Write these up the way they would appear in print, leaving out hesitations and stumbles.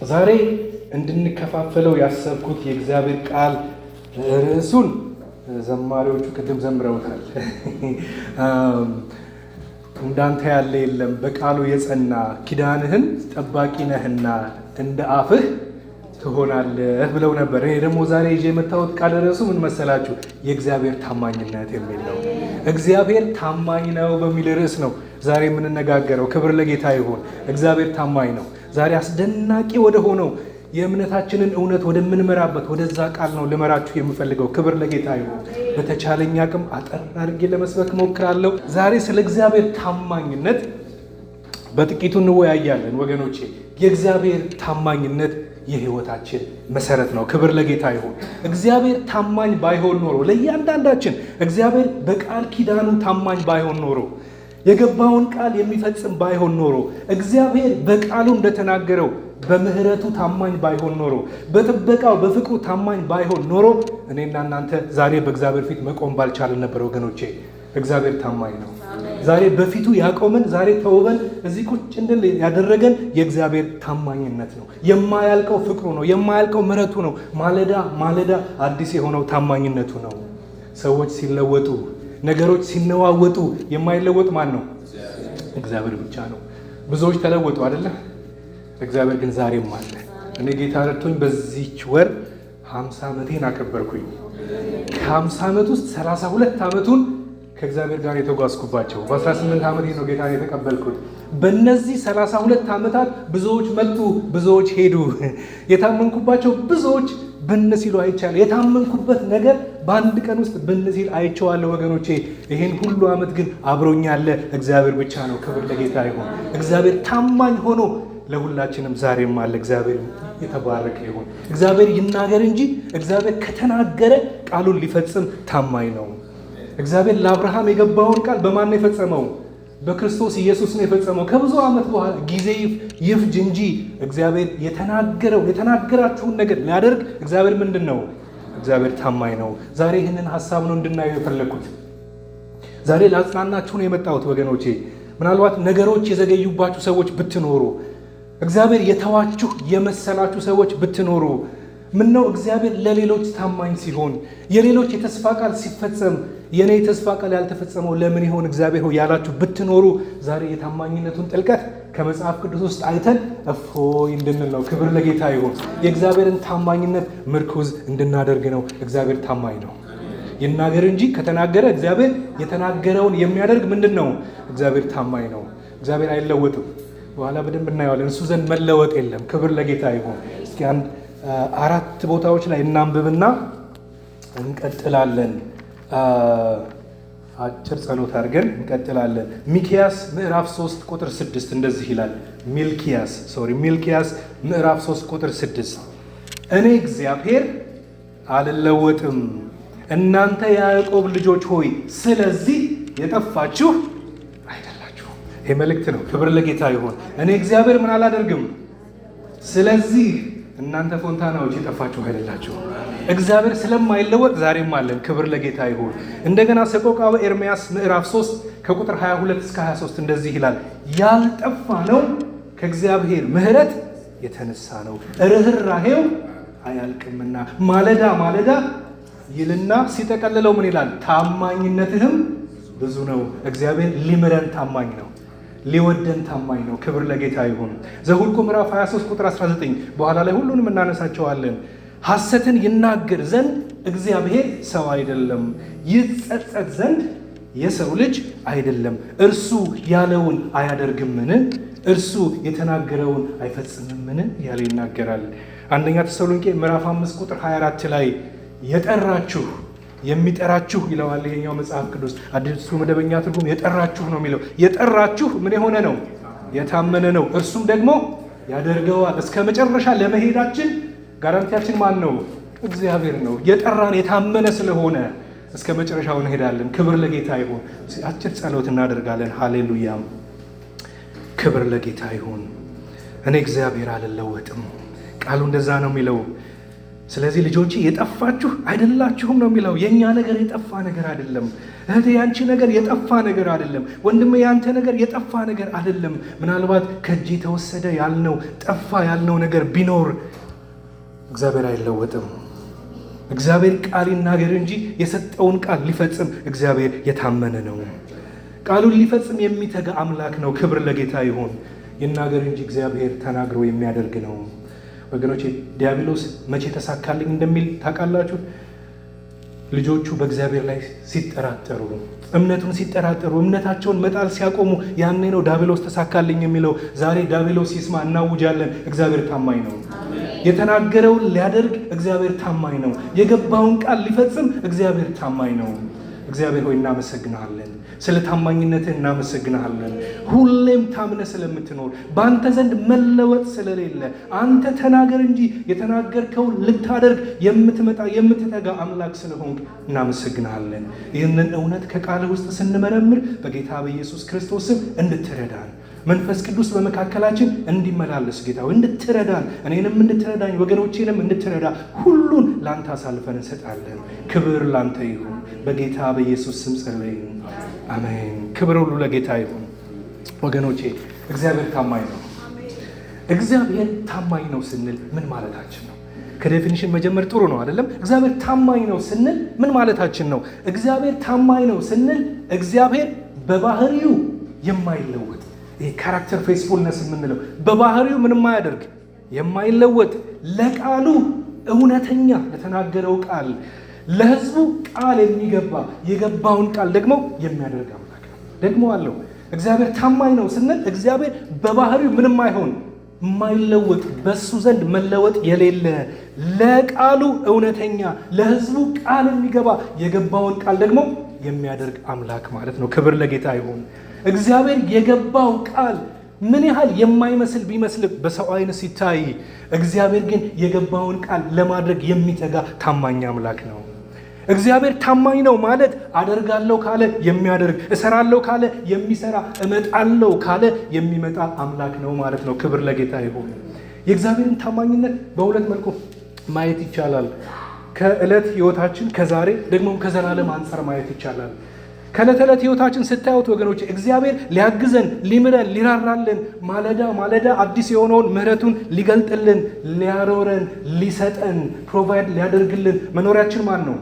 ዛሬ እንድንከፋፈለው ያሰብኩት የእግዚአብሔር ቃል ርዕሱን ዘማሪዎቹ ቅድም ዘምረውታል። እንዳንተ ያለ የለም በቃሉ የጸና ኪዳንህን ጠባቂ ነህና እንደ አፍህ ትሆናለህ ብለው ነበር። እኔ ደግሞ ዛሬ ይዤ የመጣሁት ቃል ርዕሱ ምን መሰላችሁ? የእግዚአብሔር ታማኝነት የሚል ነው። እግዚአብሔር ታማኝ ነው በሚል ርዕስ ነው ዛሬ የምንነጋገረው። ክብር ለጌታ ይሁን። እግዚአብሔር ታማኝ ነው። ዛሬ አስደናቂ ወደ ሆነው የእምነታችንን እውነት ወደምንመራበት ወደዛ ቃል ነው ልመራችሁ የምፈልገው። ክብር ለጌታ ይሁን። በተቻለኝ አቅም አጠር አድርጌ ለመስበክ ሞክራለሁ። ዛሬ ስለ እግዚአብሔር ታማኝነት በጥቂቱ እንወያያለን ወገኖቼ። የእግዚአብሔር ታማኝነት የህይወታችን መሰረት ነው። ክብር ለጌታ ይሁን። እግዚአብሔር ታማኝ ባይሆን ኖሮ ለእያንዳንዳችን እግዚአብሔር በቃል ኪዳኑ ታማኝ ባይሆን ኖሮ የገባውን ቃል የሚፈጽም ባይሆን ኖሮ እግዚአብሔር በቃሉ እንደተናገረው በምህረቱ ታማኝ ባይሆን ኖሮ በጥበቃው በፍቅሩ ታማኝ ባይሆን ኖሮ እኔና እናንተ ዛሬ በእግዚአብሔር ፊት መቆም ባልቻልን ነበር ወገኖቼ። እግዚአብሔር ታማኝ ነው። ዛሬ በፊቱ ያቆመን፣ ዛሬ ተውበን እዚህ ቁጭ እንድን ያደረገን የእግዚአብሔር ታማኝነት ነው። የማያልቀው ፍቅሩ ነው። የማያልቀው ምህረቱ ነው። ማለዳ ማለዳ አዲስ የሆነው ታማኝነቱ ነው። ሰዎች ሲለወጡ፣ ነገሮች ሲነዋወጡ የማይለወጥ ማን ነው? እግዚአብሔር ብቻ ነው። ብዙዎች ተለወጡ አይደለ? እግዚአብሔር ግን ዛሬም አለ። እኔ ጌታ ረድቶኝ በዚህች ወር 50 ዓመቴን አከበርኩኝ። ከ50 ዓመት ውስጥ 32 ዓመቱን ከእግዚአብሔር ጋር የተጓዝኩባቸው። በ18 ዓመቴ ነው ጌታን የተቀበልኩት። በእነዚህ 32 ዓመታት ብዙዎች መጡ፣ ብዙዎች ሄዱ። የታመንኩባቸው ብዙዎች ብን ሲሉ አይቻለሁ። የታመንኩበት ነገር በአንድ ቀን ውስጥ ብን ሲል አይቼዋለሁ ወገኖቼ። ይሄን ሁሉ ዓመት ግን አብሮኛለ እግዚአብሔር ብቻ ነው። ክብር ለጌታ ይሁን። እግዚአብሔር ታማኝ ሆኖ ለሁላችንም ዛሬም አለ። እግዚአብሔር የተባረከ ይሁን። እግዚአብሔር ይናገር እንጂ እግዚአብሔር ከተናገረ ቃሉን ሊፈጽም ታማኝ ነው። እግዚአብሔር ለአብርሃም የገባውን ቃል በማን ነው የፈጸመው? በክርስቶስ ኢየሱስ ነው የፈጸመው። ከብዙ ዓመት በኋላ ጊዜ ይፍጅ እንጂ እግዚአብሔር የተናገራችሁን ነገር ሊያደርግ እግዚአብሔር ምንድን ነው? እግዚአብሔር ታማኝ ነው። ዛሬ ይህንን ሀሳብ ነው እንድናየው የፈለግኩት። ዛሬ ላጽናናችሁ ነው የመጣሁት ወገኖቼ። ምናልባት ነገሮች የዘገዩባችሁ ሰዎች ብትኖሩ፣ እግዚአብሔር የተዋችሁ የመሰላችሁ ሰዎች ብትኖሩ፣ ምነው እግዚአብሔር ለሌሎች ታማኝ ሲሆን የሌሎች የተስፋ ቃል ሲፈጸም የኔ የተስፋ ቃል ያልተፈጸመው ለምን ይሆን እግዚአብሔር ሆይ ያላችሁ ብትኖሩ፣ ዛሬ የታማኝነቱን ጥልቀት ከመጽሐፍ ቅዱስ ውስጥ አይተን እፎይ እንድንል ነው። ክብር ለጌታ ይሁን። የእግዚአብሔርን ታማኝነት ምርኩዝ እንድናደርግ ነው። እግዚአብሔር ታማኝ ነው። ይናገር እንጂ ከተናገረ እግዚአብሔር የተናገረውን የሚያደርግ ምንድን ነው? እግዚአብሔር ታማኝ ነው። እግዚአብሔር አይለወጥም። በኋላ በደንብ እናየዋለን። እሱ ዘንድ መለወጥ የለም። ክብር ለጌታ ይሁን። እስኪ አንድ 4 ቦታዎች ላይ እናንብብና እንቀጥላለን። አጭር ጸሎት አድርገን እንቀጥላለን። ሚልክያስ ምዕራፍ 3 ቁጥር 6 እንደዚህ ይላል። ሚልክያስ ምዕራፍ 3 ቁጥር 6 እኔ እግዚአብሔር አልለወጥም፣ እናንተ የያዕቆብ ልጆች ሆይ ስለዚህ የጠፋችሁ አይደላችሁ። ይሄ መልእክት ነው። ክብር ለጌታ ይሁን። እኔ እግዚአብሔር ምን አላደርግም፣ ስለዚህ እናንተ ፎንታናዎች የጠፋችሁ አይደላችሁ። እግዚአብሔር ስለማይለወጥ ዛሬም አለን። ክብር ለጌታ ይሁን። እንደገና ሰቆቃወ ኤርምያስ ምዕራፍ 3 ከቁጥር 22 እስከ 23 እንደዚህ ይላል። ያልጠፋ ነው ከእግዚአብሔር ምሕረት የተነሳ ነው፣ ርኅራኄው አያልቅምና። ማለዳ ማለዳ ይልና ሲጠቀልለው ምን ይላል? ታማኝነትህም ብዙ ነው። እግዚአብሔር ሊምረን ታማኝ ነው። ሊወደን ታማኝ ነው። ክብር ለጌታ ይሁን። ዘኍልቍ ምዕራፍ 23 ቁጥር 19 በኋላ ላይ ሁሉንም እናነሳቸዋለን። ሐሰትን ይናገር ዘንድ እግዚአብሔር ሰው አይደለም፣ ይጸጸት ዘንድ የሰው ልጅ አይደለም። እርሱ ያለውን አያደርግምን? እርሱ የተናገረውን አይፈጽምምን? ያለ ይናገራል። አንደኛ ተሰሎንቄ ምዕራፍ 5 ቁጥር 24 ላይ የጠራችሁ የሚጠራችሁ ይለዋል። ይሄኛው መጽሐፍ ቅዱስ አዲሱ መደበኛ ትርጉም የጠራችሁ ነው የሚለው። የጠራችሁ ምን የሆነ ነው? የታመነ ነው። እርሱም ደግሞ ያደርገዋል። እስከ መጨረሻ ለመሄዳችን ጋራንቲያችን ማን ነው? እግዚአብሔር ነው። የጠራን የታመነ ስለሆነ እስከ መጨረሻው እንሄዳለን። ክብር ለጌታ ይሁን። አጭር ጸሎት እናደርጋለን። ሃሌሉያ። ክብር ለጌታ ይሁን። እኔ እግዚአብሔር አልለወጥም። ቃሉ እንደዛ ነው የሚለው። ስለዚህ ልጆቼ የጠፋችሁ አይደላችሁም ነው የሚለው። የኛ ነገር የጠፋ ነገር አይደለም። እህቴ ያንቺ ነገር የጠፋ ነገር አይደለም። ወንድሜ ያንተ ነገር የጠፋ ነገር አይደለም። ምናልባት ከእጅ የተወሰደ ያልነው ጠፋ ያልነው ነገር ቢኖር እግዚአብሔር አይለወጥም። እግዚአብሔር ቃል ይናገር እንጂ የሰጠውን ቃል ሊፈጽም እግዚአብሔር የታመነ ነው። ቃሉን ሊፈጽም የሚተጋ አምላክ ነው። ክብር ለጌታ ይሁን። ይናገር እንጂ እግዚአብሔር ተናግሮ የሚያደርግ ነው። ወገኖቼ ዲያብሎስ መቼ ተሳካልኝ እንደሚል ታውቃላችሁ? ልጆቹ በእግዚአብሔር ላይ ሲጠራጠሩ፣ እምነቱን ሲጠራጠሩ፣ እምነታቸውን መጣል ሲያቆሙ ያኔ ነው ዲያብሎስ ተሳካልኝ የሚለው። ዛሬ ዲያብሎስ ይስማ፣ እናውጃለን። እግዚአብሔር ታማኝ ነው። የተናገረውን ሊያደርግ እግዚአብሔር ታማኝ ነው። የገባውን ቃል ሊፈጽም እግዚአብሔር ታማኝ ነው። እግዚአብሔር ሆይ እናመሰግንሃለን። ስለ ታማኝነትህ እናመሰግንሃለን። ሁሌም ታምነህ ስለምትኖር በአንተ ዘንድ መለወጥ ስለሌለ አንተ ተናገር እንጂ የተናገርከውን ልታደርግ የምትመጣ የምትተጋ አምላክ ስለሆንክ እናመሰግንሃለን። ይህንን እውነት ከቃል ውስጥ ስንመረምር በጌታ በኢየሱስ ክርስቶስ ስም እንድትረዳን መንፈስ ቅዱስ በመካከላችን እንዲመላለስ ጌታ እንድትረዳን፣ እኔንም እንድትረዳኝ፣ ወገኖቼንም እንድትረዳ ሁሉን ላንተ አሳልፈን እንሰጣለን። ክብር ላንተ ይሁን። በጌታ በኢየሱስ ስም ጸለይን፣ አሜን። ክብር ሁሉ ለጌታ ይሁን። ወገኖቼ እግዚአብሔር ታማኝ ነው። እግዚአብሔር ታማኝ ነው ስንል ምን ማለታችን ነው? ከዴፊኒሽን መጀመር ጥሩ ነው አይደለም? እግዚአብሔር ታማኝ ነው ስንል ምን ማለታችን ነው? እግዚአብሔር ታማኝ ነው ስንል እግዚአብሔር በባህሪው የማይለወጥ ካራክተር ፌስፉልነስ የምንለው በባህሪው ምንም ማያደርግ የማይለወጥ ለቃሉ እውነተኛ ለተናገረው ቃል ለሕዝቡ ቃል የሚገባ የገባውን ቃል ደግሞ የሚያደርግ አምላክ ነው። ደግሞ አለው እግዚአብሔር ታማኝ ነው ስንል እግዚአብሔር በባህሪው ምንም አይሆን የማይለወጥ በሱ ዘንድ መለወጥ የሌለ ለቃሉ እውነተኛ ለሕዝቡ ቃል የሚገባ የገባውን ቃል ደግሞ የሚያደርግ አምላክ ማለት ነው። ክብር ለጌታ ይሁን። እግዚአብሔር የገባው ቃል ምን ያህል የማይመስል ቢመስል በሰው ዓይን ሲታይ፣ እግዚአብሔር ግን የገባውን ቃል ለማድረግ የሚተጋ ታማኝ አምላክ ነው። እግዚአብሔር ታማኝ ነው ማለት አደርጋለሁ ካለ የሚያደርግ፣ እሰራለሁ ካለ የሚሰራ፣ እመጣለሁ ካለ የሚመጣ አምላክ ነው ማለት ነው። ክብር ለጌታ ይሁን። የእግዚአብሔርን ታማኝነት በሁለት መልኩ ማየት ይቻላል። ከዕለት ሕይወታችን ከዛሬ ደግሞ ከዘላለም አንጻር ማየት ይቻላል። ከዕለት ዕለት ሕይወታችን ስታዩት ወገኖች እግዚአብሔር ሊያግዘን፣ ሊምረን፣ ሊራራልን ማለዳ ማለዳ አዲስ የሆነውን ምሕረቱን ሊገልጥልን፣ ሊያኖረን፣ ሊሰጠን፣ ፕሮቫይድ ሊያደርግልን መኖሪያችን ማን ነው?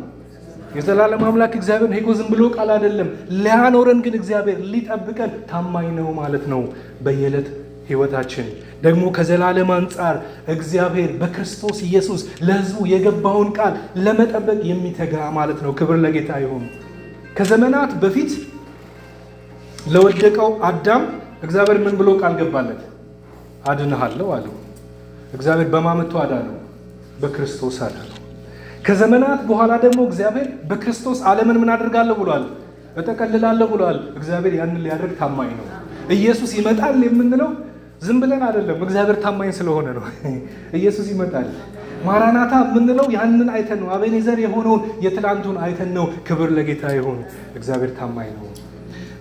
የዘላለም አምላክ እግዚአብሔር ነው። ዝም ብሎ ቃል አይደለም። ሊያኖረን ግን እግዚአብሔር ሊጠብቀን ታማኝ ነው ማለት ነው። በየዕለት ሕይወታችን ደግሞ ከዘላለም አንጻር እግዚአብሔር በክርስቶስ ኢየሱስ ለሕዝቡ የገባውን ቃል ለመጠበቅ የሚተጋ ማለት ነው። ክብር ለጌታ ይሁን። ከዘመናት በፊት ለወደቀው አዳም እግዚአብሔር ምን ብሎ ቃል ገባለት? አድንሃለሁ አለው። እግዚአብሔር በማመቱ አዳነው፣ በክርስቶስ አዳነው። ከዘመናት በኋላ ደግሞ እግዚአብሔር በክርስቶስ ዓለምን ምን አድርጋለሁ ብሏል? እጠቀልላለሁ ብሏል። እግዚአብሔር ያንን ሊያደርግ ታማኝ ነው። ኢየሱስ ይመጣል የምንለው ዝም ብለን አይደለም፣ እግዚአብሔር ታማኝ ስለሆነ ነው። ኢየሱስ ይመጣል ማራናታ የምንለው ያንን አይተን ነው። አቤኔዘር የሆነውን የትላንቱን አይተን ነው። ክብር ለጌታ ይሁን። እግዚአብሔር ታማኝ ነው።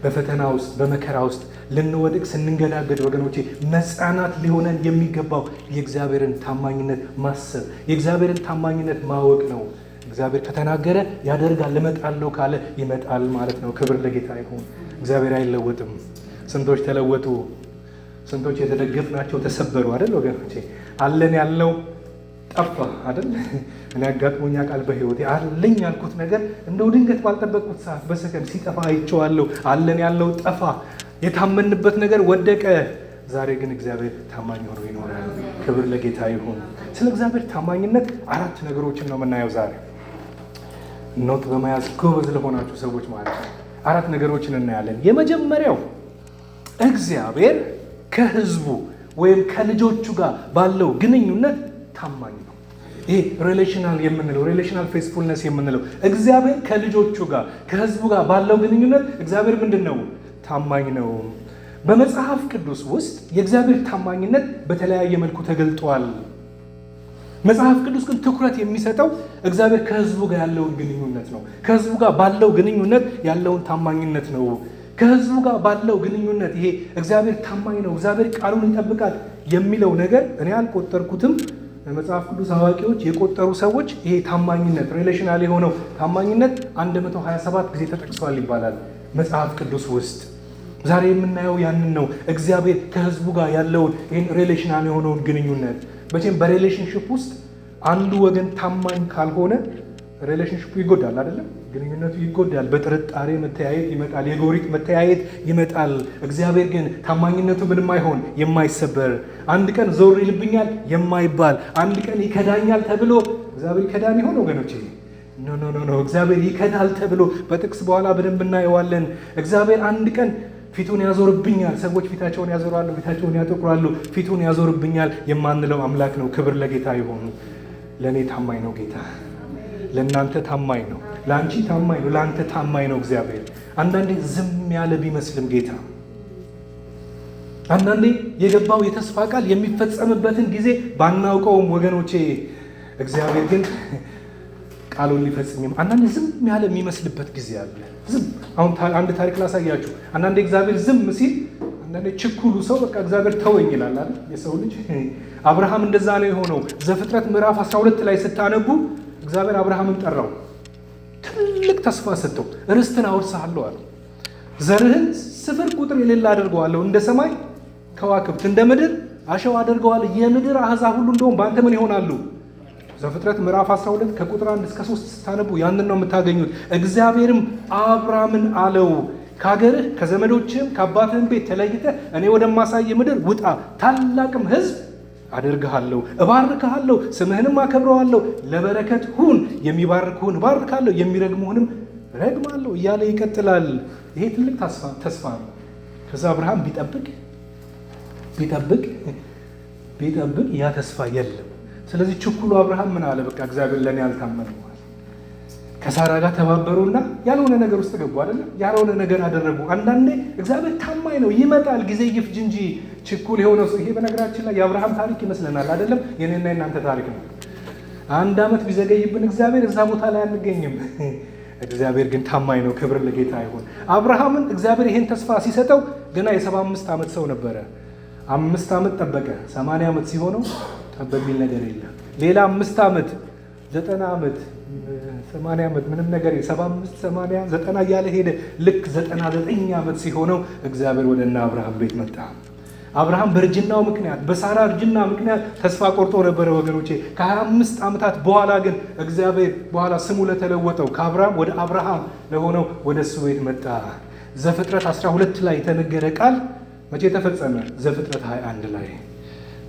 በፈተና ውስጥ በመከራ ውስጥ ልንወድቅ ስንንገዳገድ ወገኖቼ መጽናናት ሊሆነን የሚገባው የእግዚአብሔርን ታማኝነት ማሰብ፣ የእግዚአብሔርን ታማኝነት ማወቅ ነው። እግዚአብሔር ከተናገረ ያደርጋል፣ እመጣለሁ ካለ ይመጣል ማለት ነው። ክብር ለጌታ ይሁን። እግዚአብሔር አይለወጥም። ስንቶች ተለወጡ፣ ስንቶች የተደገፍናቸው ተሰበሩ አይደል ወገኖቼ? አለን ያልነው ጠፋ አይደል? እኔ አጋጥሞኛ ቃል በህይወቴ አለኝ ያልኩት ነገር እንደው ድንገት ባልጠበቅኩት ሰዓት በሰከንድ ሲጠፋ አይቼዋለሁ። አለን ያልነው ጠፋ፣ የታመንበት ነገር ወደቀ። ዛሬ ግን እግዚአብሔር ታማኝ ሆኖ ይኖራል። ክብር ለጌታ ይሁን። ስለ እግዚአብሔር ታማኝነት 4 ነገሮችን ነው የምናየው ዛሬ። ኖት በመያዝ ጎበዝ ለሆናችሁ ሰዎች ማለት ነው 4 ነገሮችን እናያለን። የመጀመሪያው እግዚአብሔር ከህዝቡ ወይም ከልጆቹ ጋር ባለው ግንኙነት ታማኝ ነው። ይሄ ሪሌሽናል የምንለው ሪሌሽናል ፌስፉልነስ የምንለው እግዚአብሔር ከልጆቹ ጋር ከህዝቡ ጋር ባለው ግንኙነት እግዚአብሔር ምንድን ነው? ታማኝ ነው። በመጽሐፍ ቅዱስ ውስጥ የእግዚአብሔር ታማኝነት በተለያየ መልኩ ተገልጧል። መጽሐፍ ቅዱስ ግን ትኩረት የሚሰጠው እግዚአብሔር ከህዝቡ ጋር ያለውን ግንኙነት ነው። ከህዝቡ ጋር ባለው ግንኙነት ያለውን ታማኝነት ነው። ከህዝቡ ጋር ባለው ግንኙነት ይሄ እግዚአብሔር ታማኝ ነው፣ እግዚአብሔር ቃሉን ይጠብቃል የሚለው ነገር እኔ አልቆጠርኩትም። መጽሐፍ ቅዱስ አዋቂዎች የቆጠሩ ሰዎች ይሄ ታማኝነት ሪሌሽናል የሆነው ታማኝነት 127 ጊዜ ተጠቅሷል ይባላል መጽሐፍ ቅዱስ ውስጥ። ዛሬ የምናየው ያንን ነው። እግዚአብሔር ከህዝቡ ጋር ያለውን ይህን ሪሌሽናል የሆነውን ግንኙነት መቼም በሪሌሽንሽፕ ውስጥ አንዱ ወገን ታማኝ ካልሆነ ሪሌሽንሽፑ ይጎዳል አይደለም? ግንኙነቱ ይጎዳል። በጥርጣሬ መተያየት ይመጣል። የጎሪጥ መተያየት ይመጣል። እግዚአብሔር ግን ታማኝነቱ ምንም አይሆን የማይሰበር አንድ ቀን ዞር ይልብኛል የማይባል አንድ ቀን ይከዳኛል ተብሎ እግዚአብሔር ይከዳን ይሆን ወገኖች? ኖ እግዚአብሔር ይከዳል ተብሎ በጥቅስ በኋላ በደንብ እናየዋለን። እግዚአብሔር አንድ ቀን ፊቱን ያዞርብኛል፣ ሰዎች ፊታቸውን ያዞራሉ፣ ፊታቸውን ያጠቁራሉ፣ ፊቱን ያዞርብኛል የማንለው አምላክ ነው። ክብር ለጌታ ይሆኑ። ለእኔ ታማኝ ነው ጌታ፣ ለእናንተ ታማኝ ነው፣ ለአንቺ ታማኝ ነው፣ ለአንተ ታማኝ ነው እግዚአብሔር። አንዳንዴ ዝም ያለ ቢመስልም ጌታ አንዳንዴ የገባው የተስፋ ቃል የሚፈጸምበትን ጊዜ ባናውቀውም ወገኖቼ እግዚአብሔር ግን ቃሉን ሊፈጽም አንዳንዴ ዝም ያለ የሚመስልበት ጊዜ አለ። ዝም አሁን አንድ ታሪክ ላሳያችሁ። አንዳንዴ እግዚአብሔር ዝም ሲል አንዳንዴ ችኩሉ ሰው በቃ እግዚአብሔር ተወኝ ይላል አይደል? የሰው ልጅ አብርሃም እንደዛ ነው የሆነው። ዘፍጥረት ምዕራፍ 12 ላይ ስታነቡ እግዚአብሔር አብርሃምን ጠራው፣ ትልቅ ተስፋ ሰጠው። ርስትን አወርስሃለሁ አለ። ዘርህን ስፍር ቁጥር የሌለ አድርገዋለሁ፣ እንደ ሰማይ ከዋክብት እንደ ምድር አሸዋ አድርገዋለሁ። የምድር አሕዛብ ሁሉ እንደውም በአንተ ምን ይሆናሉ? ዘፍጥረት ምዕራፍ 12 ከቁጥር 1 እስከ 3 ስታነቡ ያንን ነው የምታገኙት። እግዚአብሔርም አብርሃምን አለው ከሀገርህ ከዘመዶችህም ከአባትህም ቤት ተለይተህ እኔ ወደማሳይ ምድር ውጣ፣ ታላቅም ሕዝብ አደርግሃለሁ፣ እባርክሃለሁ፣ ስምህንም አከብረዋለሁ፣ ለበረከት ሁን፣ የሚባርክሁን እባርካለሁ፣ የሚረግሙህንም ረግማለሁ እያለ ይቀጥላል። ይሄ ትልቅ ተስፋ ነው። ከዛ አብርሃም ቢጠብቅ ያ ተስፋ የለም። ስለዚህ ችኩሉ አብርሃም ምን አለ? በቃ እግዚአብሔር ለእኔ አልታመነም። ከሳራ ጋር ተባበሩና ያልሆነ ነገር ውስጥ ገቡ አይደለም? ያልሆነ ነገር አደረጉ። አንዳንዴ እግዚአብሔር ታማኝ ነው፣ ይመጣል፣ ጊዜ ይፍጅ እንጂ ችኩል የሆነ ሰው። ይሄ በነገራችን ላይ የአብርሃም ታሪክ ይመስለናል አይደለም? የኔና የናንተ ታሪክ ነው። አንድ ዓመት ቢዘገይብን እግዚአብሔር እዛ ቦታ ላይ አንገኝም። እግዚአብሔር ግን ታማኝ ነው። ክብር ለጌታ ይሁን። አብርሃምን እግዚአብሔር ይሄን ተስፋ ሲሰጠው ገና የ75 ዓመት ሰው ነበረ። 5 ዓመት ጠበቀ። 80 ዓመት ሲሆነው በሚል ነገር የለም። ሌላ 5 ዓመት 90 ዓመት 80 ዓመት ምንም ነገር 75 80 90 እያለ ሄደ። ልክ 99 ዓመት ሲሆነው እግዚአብሔር ወደ እነ አብርሃም ቤት መጣ። አብርሃም በእርጅናው ምክንያት በሳራ እርጅና ምክንያት ተስፋ ቆርጦ ነበረ ወገኖቼ። ከ25 ዓመታት በኋላ ግን እግዚአብሔር በኋላ ስሙ ለተለወጠው ከአብርሃም ወደ አብርሃም ለሆነው ወደ እሱ ቤት መጣ። ዘፍጥረት 12 ላይ የተነገረ ቃል መቼ ተፈጸመ? ዘፍጥረት 21 ላይ።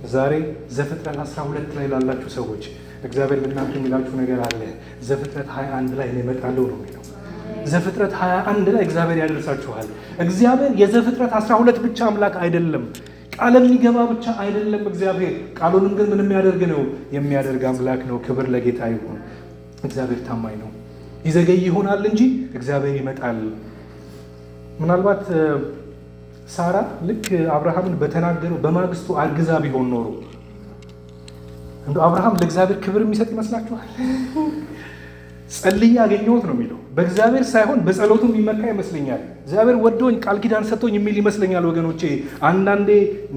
ዛሬ ዘፍጥረት 12 ላይ ላላችሁ ሰዎች እግዚአብሔር ለእናንተ የሚላችሁ ነገር አለ። ዘፍጥረት 21 ላይ እመጣለሁ ነው የሚለው። ዘፍጥረት 21 ላይ እግዚአብሔር ያደርሳችኋል። እግዚአብሔር የዘፍጥረት 12 ብቻ አምላክ አይደለም፣ ቃል የሚገባ ብቻ አይደለም። እግዚአብሔር ቃሉንም ግን ምን የሚያደርግ አምላክ ነው። ክብር ለጌታ ይሁን። እግዚአብሔር ታማኝ ነው። ይዘገይ ይሆናል እንጂ እግዚአብሔር ይመጣል። ምናልባት ሳራ ልክ አብርሃምን በተናገረው በማግስቱ አርግዛ ቢሆን ኖሮ እንደ አብርሃም ለእግዚአብሔር ክብር የሚሰጥ ይመስላችኋል? ጸልዬ ያገኘሁት ነው የሚለው። በእግዚአብሔር ሳይሆን በጸሎቱ የሚመካ ይመስለኛል። እግዚአብሔር ወዶኝ ቃል ኪዳን ሰጥቶኝ የሚል ይመስለኛል ወገኖቼ። አንዳንዴ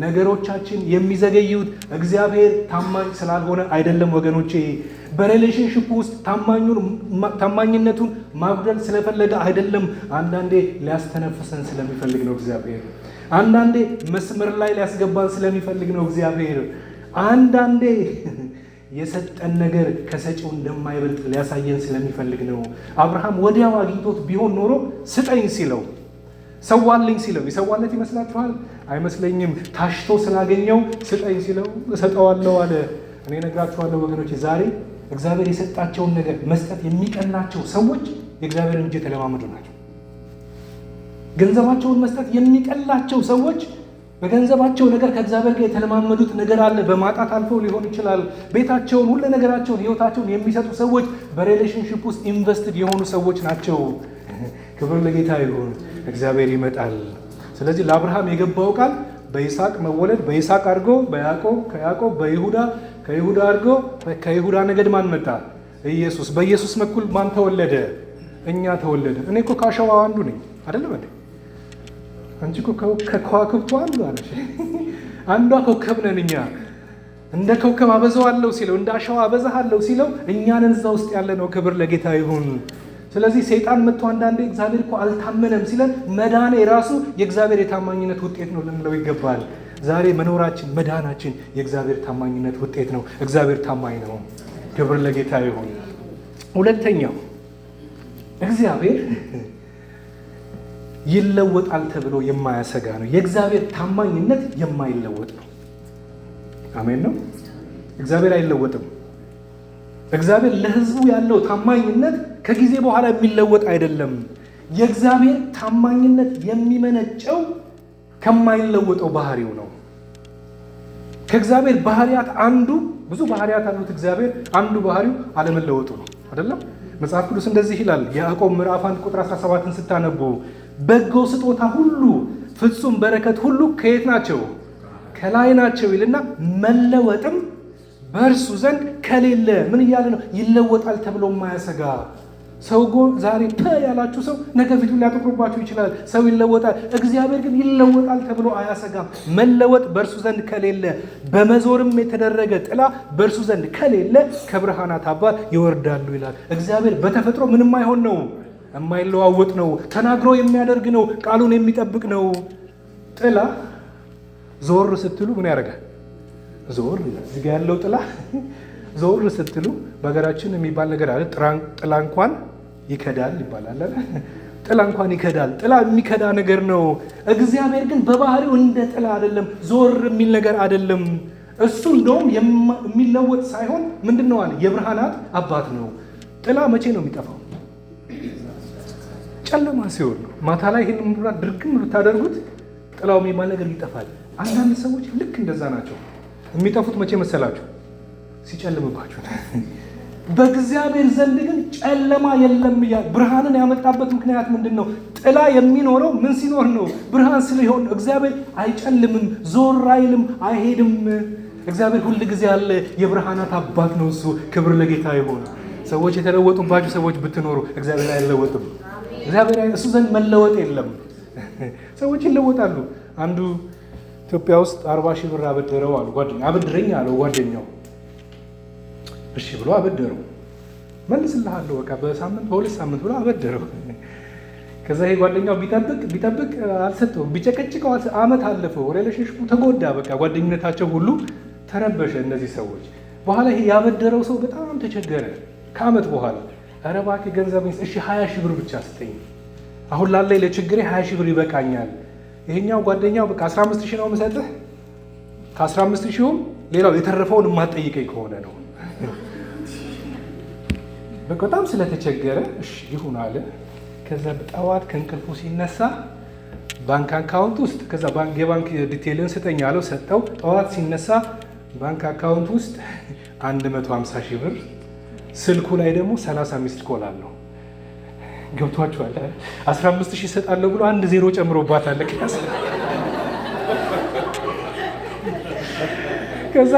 ነገሮቻችን የሚዘገዩት እግዚአብሔር ታማኝ ስላልሆነ አይደለም ወገኖቼ። በሪሌሽንሽፕ ውስጥ ታማኝነቱን ማጉደል ስለፈለገ አይደለም። አንዳንዴ ሊያስተነፍሰን ስለሚፈልግ ነው እግዚአብሔር። አንዳንዴ መስመር ላይ ሊያስገባን ስለሚፈልግ ነው እግዚአብሔር። አንዳንዴ የሰጠን ነገር ከሰጪው እንደማይበልጥ ሊያሳየን ስለሚፈልግ ነው። አብርሃም ወዲያው አግኝቶት ቢሆን ኖሮ ስጠኝ ሲለው፣ ሰዋልኝ ሲለው ይሰዋለት ይመስላችኋል? አይመስለኝም። ታሽቶ ስላገኘው ስጠኝ ሲለው እሰጠዋለሁ አለ። እኔ ነግራችኋለሁ ወገኖች፣ ዛሬ እግዚአብሔር የሰጣቸውን ነገር መስጠት የሚቀናቸው ሰዎች የእግዚአብሔርን እጅ የተለማመዱ ናቸው። ገንዘባቸውን መስጠት የሚቀላቸው ሰዎች በገንዘባቸው ነገር ከእግዚአብሔር ጋር የተለማመዱት ነገር አለ። በማጣት አልፈው ሊሆን ይችላል። ቤታቸውን፣ ሁሉ ነገራቸውን፣ ህይወታቸውን የሚሰጡ ሰዎች በሪሌሽንሽፕ ውስጥ ኢንቨስትድ የሆኑ ሰዎች ናቸው። ክብር ለጌታ ይሁን። እግዚአብሔር ይመጣል። ስለዚህ ለአብርሃም የገባው ቃል በይስሐቅ መወለድ በይስሐቅ አድርጎ በያዕቆብ ከያዕቆብ በይሁዳ ከይሁዳ አድርጎ ከይሁዳ ነገድ ማን መጣ? ኢየሱስ። በኢየሱስ በኩል ማን ተወለደ? እኛ ተወለደ። እኔ እኮ ከአሸዋ አንዱ ነኝ አይደለም እንዴ? አንቺ እኮ ከከዋክብቱ አንዱ አለሽ። አንዷ ኮከብ ነን እኛ። እንደ ከውከብ አበዛዋለሁ ሲለው፣ እንደ አሸዋ አበዛሃለሁ ሲለው እኛን እዛ ውስጥ ያለ ነው። ክብር ለጌታ ይሁን። ስለዚህ ሰይጣን መጥቶ አንዳንዴ እግዚአብሔር እኮ አልታመነም ሲለን መዳኔ ራሱ የእግዚአብሔር የታማኝነት ውጤት ነው ልንለው ይገባል። ዛሬ መኖራችን መዳናችን የእግዚአብሔር ታማኝነት ውጤት ነው። እግዚአብሔር ታማኝ ነው። ክብር ለጌታ ይሁን። ሁለተኛው እግዚአብሔር ይለወጣል ተብሎ የማያሰጋ ነው። የእግዚአብሔር ታማኝነት የማይለወጥ ነው። አሜን ነው። እግዚአብሔር አይለወጥም። እግዚአብሔር ለሕዝቡ ያለው ታማኝነት ከጊዜ በኋላ የሚለወጥ አይደለም። የእግዚአብሔር ታማኝነት የሚመነጨው ከማይለወጠው ባህሪው ነው። ከእግዚአብሔር ባህሪያት አንዱ፣ ብዙ ባህሪያት አሉት እግዚአብሔር፣ አንዱ ባህሪው አለመለወጡ ነው። አይደለም? መጽሐፍ ቅዱስ እንደዚህ ይላል። ያዕቆብ ምዕራፍ 1 ቁጥር 17ን ስታነቡ በጎ ስጦታ ሁሉ ፍጹም በረከት ሁሉ ከየት ናቸው? ከላይ ናቸው ይልና መለወጥም በእርሱ ዘንድ ከሌለ ምን እያለ ነው? ይለወጣል ተብሎ የማያሰጋ ሰው ዛሬ ያላችሁ ሰው ነገ ፊቱን ሊያጠቁርባችሁ ይችላል። ሰው ይለወጣል። እግዚአብሔር ግን ይለወጣል ተብሎ አያሰጋም። መለወጥ በእርሱ ዘንድ ከሌለ፣ በመዞርም የተደረገ ጥላ በእርሱ ዘንድ ከሌለ ከብርሃናት አባት ይወርዳሉ ይላል። እግዚአብሔር በተፈጥሮ ምንም አይሆን ነው፣ የማይለዋወጥ ነው፣ ተናግሮ የሚያደርግ ነው፣ ቃሉን የሚጠብቅ ነው። ጥላ ዞር ስትሉ ምን ያደርጋል? ዞር ይላል። እዚህ ጋ ያለው ጥላ ዞር ስትሉ በሀገራችን የሚባል ነገር አለ። ጥላ እንኳን ይከዳል ይባላል። ጥላ እንኳን ይከዳል። ጥላ የሚከዳ ነገር ነው። እግዚአብሔር ግን በባህሪው እንደ ጥላ አይደለም፣ ዞር የሚል ነገር አይደለም። እሱ እንደውም የሚለወጥ ሳይሆን ምንድን ነው አለ? የብርሃናት አባት ነው። ጥላ መቼ ነው የሚጠፋው? ጨለማ ሲሆን ነው። ማታ ላይ ይህን ድርግም ብታደርጉት ጥላው የሚባል ነገር ይጠፋል። አንዳንድ ሰዎች ልክ እንደዛ ናቸው። የሚጠፉት መቼ መሰላችሁ? ሲጨልምባችሁ። በእግዚአብሔር ዘንድ ግን ጨለማ የለም እያለ ብርሃንን ያመጣበት ምክንያት ምንድን ነው? ጥላ የሚኖረው ምን ሲኖር ነው? ብርሃን ስለሆነ። እግዚአብሔር አይጨልምም፣ ዞር አይልም፣ አይሄድም። እግዚአብሔር ሁል ጊዜ ያለ የብርሃናት አባት ነው እሱ። ክብር ለጌታ ይሁን። ሰዎች የተለወጡባችሁ ሰዎች ብትኖሩ እግዚአብሔር አይለወጥም። እግዚአብሔር እሱ ዘንድ መለወጥ የለም። ሰዎች ይለወጣሉ። አንዱ ኢትዮጵያ ውስጥ 40 ሺህ ብር አበደረው አሉ። አበድረኝ አለው ጓደኛው። እሺ ብሎ አበደረው። መልስልሃለሁ በቃ በሳምንት በሁለት ሳምንት ብሎ አበደረው። ከዛ ይሄ ጓደኛው ቢጠብቅ አልሰጠውም። ቢጨቀጭቀው አመት አለፈው። ሪሌሽንሽፑ ተጎዳ። በቃ ጓደኝነታቸው ሁሉ ተረበሸ። እነዚህ ሰዎች በኋላ ይሄ ያበደረው ሰው በጣም ተቸገረ። ከአመት በኋላ ኧረ እባክህ ገንዘብ እሺ 20 ሺህ ብር ብቻ ስጠኝ፣ አሁን ላለኝ ለችግሬ 20 ሺህ ብር ይበቃኛል። ይሄኛው ጓደኛው በቃ 15 ሺህ ነው የምሰጥህ፣ ከ15 ሺህም ሌላው የተረፈውን የማትጠይቀኝ ከሆነ ነው። በጣም ስለተቸገረ እሺ ይሁን አለ። ከዛ ጠዋት ከእንቅልፉ ሲነሳ ባንክ አካውንት ውስጥ ከዛ የባንክ ዲቴይልን ስጠኝ አለው፣ ሰጠው። ጠዋት ሲነሳ ባንክ አካውንት ውስጥ 150 ሺህ ብር፣ ስልኩ ላይ ደግሞ 30 ሚስድ ኮል አለው። ገብቷችኋል? 15 ሺህ እሰጣለሁ ብሎ 1 ዜሮ ጨምሮባታል። ከዛ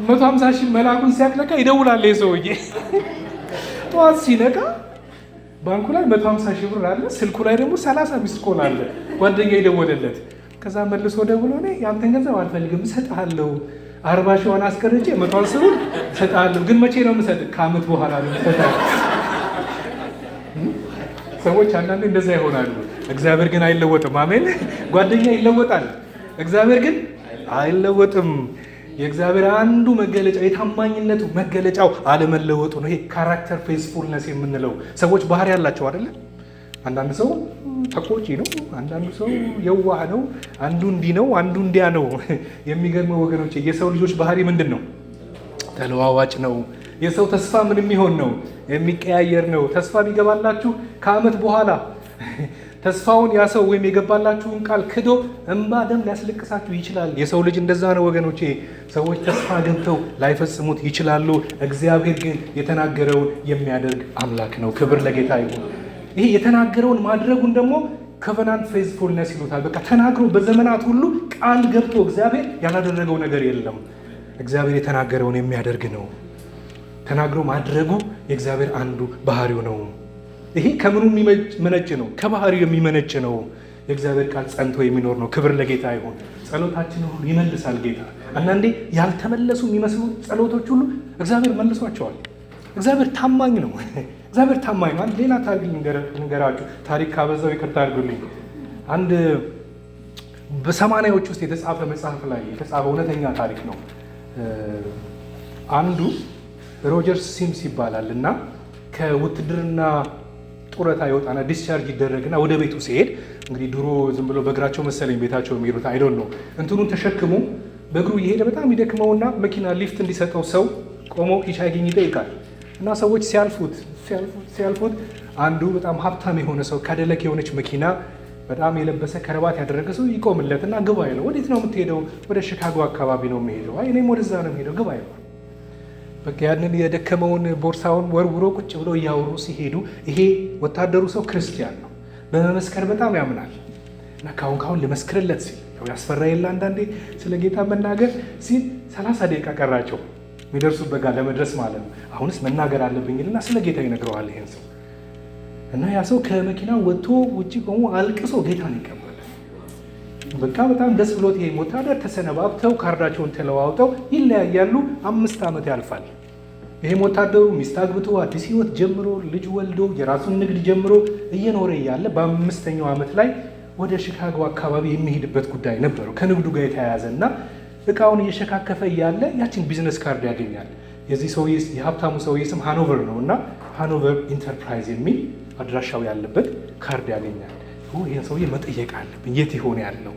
150 ሺህ መላኩን ሲያቅለቃ ይደውላል የሰውዬ። ጠዋት ሲነቃ ባንኩ ላይ 150 ሺህ ብር አለ፣ ስልኩ ላይ ደግሞ 30 ሚስድ ኮል አለ። ጓደኛ ይደወለለት። ከዛ መልሶ ደውሎ እኔ ያንተን ገንዘብ አልፈልግም እሰጥሃለሁ፣ 40 ሺዋን አስቀርጬ 150 ብር እሰጥሃለሁ፣ ግን መቼ ነው የምሰጥህ? ከዓመት በኋላ ነው የምሰጥህ። ሰዎች አንዳንዴ እንደዛ ይሆናሉ። እግዚአብሔር ግን አይለወጥም። አሜን። ጓደኛ ይለወጣል፣ እግዚአብሔር ግን አይለወጥም። የእግዚአብሔር አንዱ መገለጫ የታማኝነቱ መገለጫው አለመለወጡ ነው። ይሄ ካራክተር ፌስፉልነስ የምንለው ሰዎች ባህሪ ያላቸው አይደለም። አንዳንድ ሰው ተቆጪ ነው፣ አንዳንዱ ሰው የዋህ ነው፣ አንዱ እንዲህ ነው፣ አንዱ እንዲያ ነው። የሚገርመው ወገኖች የሰው ልጆች ባህሪ ምንድን ነው? ተለዋዋጭ ነው። የሰው ተስፋ ምን የሚሆን ነው? የሚቀያየር ነው። ተስፋ ቢገባላችሁ ከዓመት በኋላ ተስፋውን ያ ሰው ወይም የገባላችሁን ቃል ክዶ እንባ ደም ሊያስለቅሳችሁ ይችላል። የሰው ልጅ እንደዛ ነው ወገኖቼ። ሰዎች ተስፋ ገብተው ላይፈጽሙት ይችላሉ። እግዚአብሔር ግን የተናገረውን የሚያደርግ አምላክ ነው። ክብር ለጌታ ይሁን። ይሄ የተናገረውን ማድረጉን ደግሞ ኮቨናንት ፌዝፉልነስ ይሉታል። በቃ ተናግሮ በዘመናት ሁሉ ቃል ገብቶ እግዚአብሔር ያላደረገው ነገር የለም። እግዚአብሔር የተናገረውን የሚያደርግ ነው። ተናግሮ ማድረጉ የእግዚአብሔር አንዱ ባህሪው ነው። ይሄ ከምኑ የሚመነጭ ነው? ከባህሪው የሚመነጭ ነው። የእግዚአብሔር ቃል ጸንቶ የሚኖር ነው። ክብር ለጌታ ይሁን። ጸሎታችንን ሁሉ ይመልሳል ጌታ። አንዳንዴ ያልተመለሱ የሚመስሉ ጸሎቶች ሁሉ እግዚአብሔር መልሷቸዋል። እግዚአብሔር ታማኝ ነው። እግዚአብሔር ታማኝ ነው። አንድ ሌላ ታሪክ ልንገራችሁ። ታሪክ ካበዛው ይቅርታ አድርጉልኝ። አንድ በ80ዎች ውስጥ የተጻፈ መጽሐፍ ላይ የተጻፈ እውነተኛ ታሪክ ነው። አንዱ ሮጀርስ ሲምስ ይባላል እና ከውትድርና ጡረታ ይወጣና ዲስቻርጅ ይደረግና ወደ ቤቱ ሲሄድ እንግዲህ ድሮ ዝም ብሎ በእግራቸው መሰለኝ ቤታቸው የሚሄዱት አይዶን ነው። እንትኑን ተሸክሞ በእግሩ እየሄደ በጣም ይደክመውና መኪና ሊፍት እንዲሰጠው ሰው ቆሞ ሂቻጊኝ ይጠይቃል እና ሰዎች ሲያልፉት አንዱ በጣም ሀብታም የሆነ ሰው ካደለክ የሆነች መኪና በጣም የለበሰ ከረባት ያደረገ ሰው ይቆምለትና ግባ ይለው። ወዴት ነው የምትሄደው? ወደ ሺካጎ አካባቢ ነው የሚሄደው። አይ እኔም ወደዛ ነው የሚሄደው፣ ግባ ይለው። በቃ ያንን የደከመውን ቦርሳውን ወርውሮ ቁጭ ብሎ እያወሩ ሲሄዱ ይሄ ወታደሩ ሰው ክርስቲያን ነው፣ በመመስከር በጣም ያምናል እና ካሁን ልመስክርለት ሲል ያስፈራ የለ አንዳንዴ ስለ ጌታ መናገር ሲል 30 ደቂቃ ቀራቸው የሚደርሱበት ጋር ለመድረስ ማለት ነው። አሁንስ መናገር አለብኝና ስለ ጌታ ይነግረዋል ይሄን ሰው እና ያ ሰው ከመኪናው ወጥቶ ውጭ ቆሞ አልቅሶ ጌታን ይቀበላል። በቃ በጣም ደስ ብሎት ይሄ ወታደር ተሰነባብተው ካርዳቸውን ተለዋውጠው ይለያያሉ። 5 ዓመት ያልፋል። ይሄም ወታደሩ ሚስት አግብቶ አዲስ ህይወት ጀምሮ ልጅ ወልዶ የራሱን ንግድ ጀምሮ እየኖረ እያለ በ5ኛው ዓመት ላይ ወደ ሺካጎ አካባቢ የሚሄድበት ጉዳይ ነበረው ከንግዱ ጋር የተያያዘ እና እቃውን እየሸካከፈ እያለ ያችን ቢዝነስ ካርድ ያገኛል። የዚህ ሰውዬ የሀብታሙ ሰውዬ ስም ሃኖቨር ነው እና ሃኖቨር ኢንተርፕራይዝ የሚል አድራሻው ያለበት ካርድ ያገኛል። ይህን ሰውዬ መጠየቅ አለብኝ የት ይሆን ያለው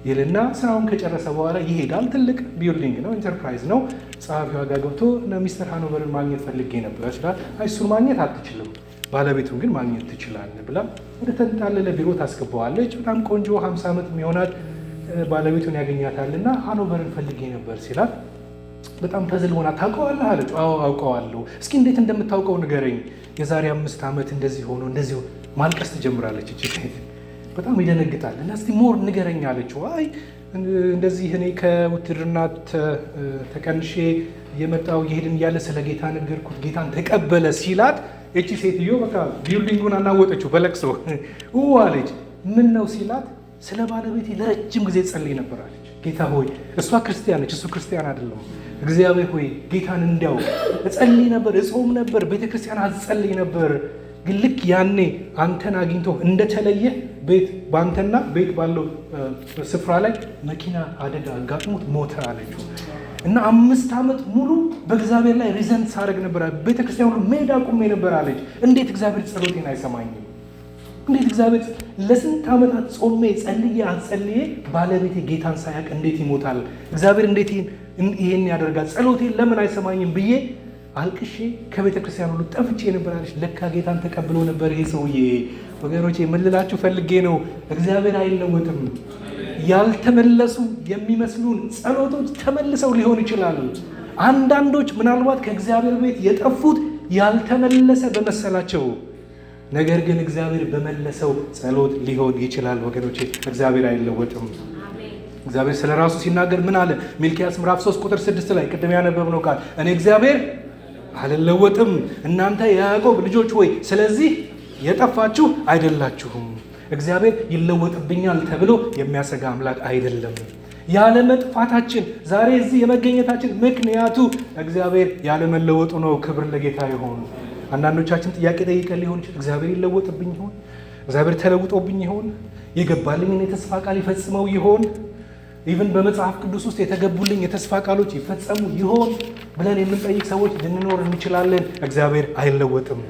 ይልና ስራውን ከጨረሰ በኋላ ይሄዳል። ትልቅ ቢልዲንግ ነው፣ ኢንተርፕራይዝ ነው። ጸሐፊዋ ጋር ገብቶ ሚስተር ሃኖቨርን ማግኘት ፈልጌ ነበር ይችላል። እሱን ማግኘት አትችልም፣ ባለቤቱን ግን ማግኘት ትችላለህ ብላ ወደ ተንጣለለ ቢሮ ታስገባዋለች። በጣም ቆንጆ 50 ዓመት የሚሆናት ባለቤቱን ያገኛታልና ሃኖቨርን ፈልጌ ነበር ሲላት በጣም ተዝል ሆና ታውቀዋለህ አለችው። አዎ አውቀዋለሁ። እስኪ እንዴት እንደምታውቀው ንገረኝ። የዛሬ 5 ዓመት እንደዚህ ሆኖ እንደዚህ ማልቀስ ትጀምራለች እቺ ሴት። በጣም ይደነግጣል እና እስቲ ሞር ንገረኝ አለችው። አይ እንደዚህ እኔ ከውትድርና ተቀንሼ የመጣው የሄድን እያለ ስለ ጌታ ነገርኩት፣ ጌታን ተቀበለ ሲላት እቺ ሴትዮ በቃ ቢልዲንጉን አናወጠችው በለቅሶ አለች። ምን ነው ሲላት ስለ ባለቤቴ ለረጅም ጊዜ ጸልይ ነበር አለች። ጌታ ሆይ እሷ ክርስቲያን ነች፣ እሱ ክርስቲያን አይደለም። እግዚአብሔር ሆይ ጌታን እንዲያውቅ እጸልይ ነበር፣ እጾም ነበር፣ ቤተክርስቲያን አጸልይ ነበር። ግን ልክ ያኔ አንተን አግኝቶ እንደተለየ ቤት በአንተና ቤት ባለው ስፍራ ላይ መኪና አደጋ አጋጥሞት ሞተ አለችው። እና 5 ዓመት ሙሉ በእግዚአብሔር ላይ ሪዘንት ሳደርግ ነበር፣ ቤተክርስቲያን ሁሉ ሜዳ ቁሜ ነበር አለች። እንዴት እግዚአብሔር ጸሎቴን አይሰማኝም? እንዴት እግዚአብሔር ለስንት ዓመታት ጾሜ ጸልዬ አጸልዬ ባለቤቴ ጌታን ሳያውቅ እንዴት ይሞታል? እግዚአብሔር እንዴት ይሄን ያደርጋል? ጸሎቴን ለምን አይሰማኝም ብዬ አልቅሼ ከቤተ ክርስቲያን ሁሉ ጠፍቼ ነበር አለች። ለካ ጌታን ተቀብሎ ነበር ይሄ ሰውዬ። ወገኖቼ ምን ልላችሁ ፈልጌ ነው፣ እግዚአብሔር አይለወጥም። ያልተመለሱ የሚመስሉን ጸሎቶች ተመልሰው ሊሆን ይችላሉ። አንዳንዶች ምናልባት ከእግዚአብሔር ቤት የጠፉት ያልተመለሰ በመሰላቸው፣ ነገር ግን እግዚአብሔር በመለሰው ጸሎት ሊሆን ይችላል። ወገኖቼ እግዚአብሔር አይለወጥም። እግዚአብሔር ስለ ራሱ ሲናገር ምን አለ? ሚልክያስ ምዕራፍ 3 ቁጥር 6 ላይ ቅድም ያነበብነው ቃል እኔ እግዚአብሔር አልለወጥም፣ እናንተ የያዕቆብ ልጆች ሆይ ስለዚህ የጠፋችሁ አይደላችሁም። እግዚአብሔር ይለወጥብኛል ተብሎ የሚያሰጋ አምላክ አይደለም። ያለ መጥፋታችን ዛሬ እዚህ የመገኘታችን ምክንያቱ እግዚአብሔር ያለመለወጡ ነው። ክብር ለጌታ ይሁን። አንዳንዶቻችን ጥያቄ ጠይቀን ሊሆን ይችላል። እግዚአብሔር ይለወጥብኝ ይሆን? እግዚአብሔር ተለውጦብኝ ይሆን? የገባልኝን የተስፋ ቃል ይፈጽመው ይሆን? ኢቭን በመጽሐፍ ቅዱስ ውስጥ የተገቡልኝ የተስፋ ቃሎች ይፈጸሙ ይሆን ብለን የምንጠይቅ ሰዎች ልንኖር እንችላለን። እግዚአብሔር አይለወጥም።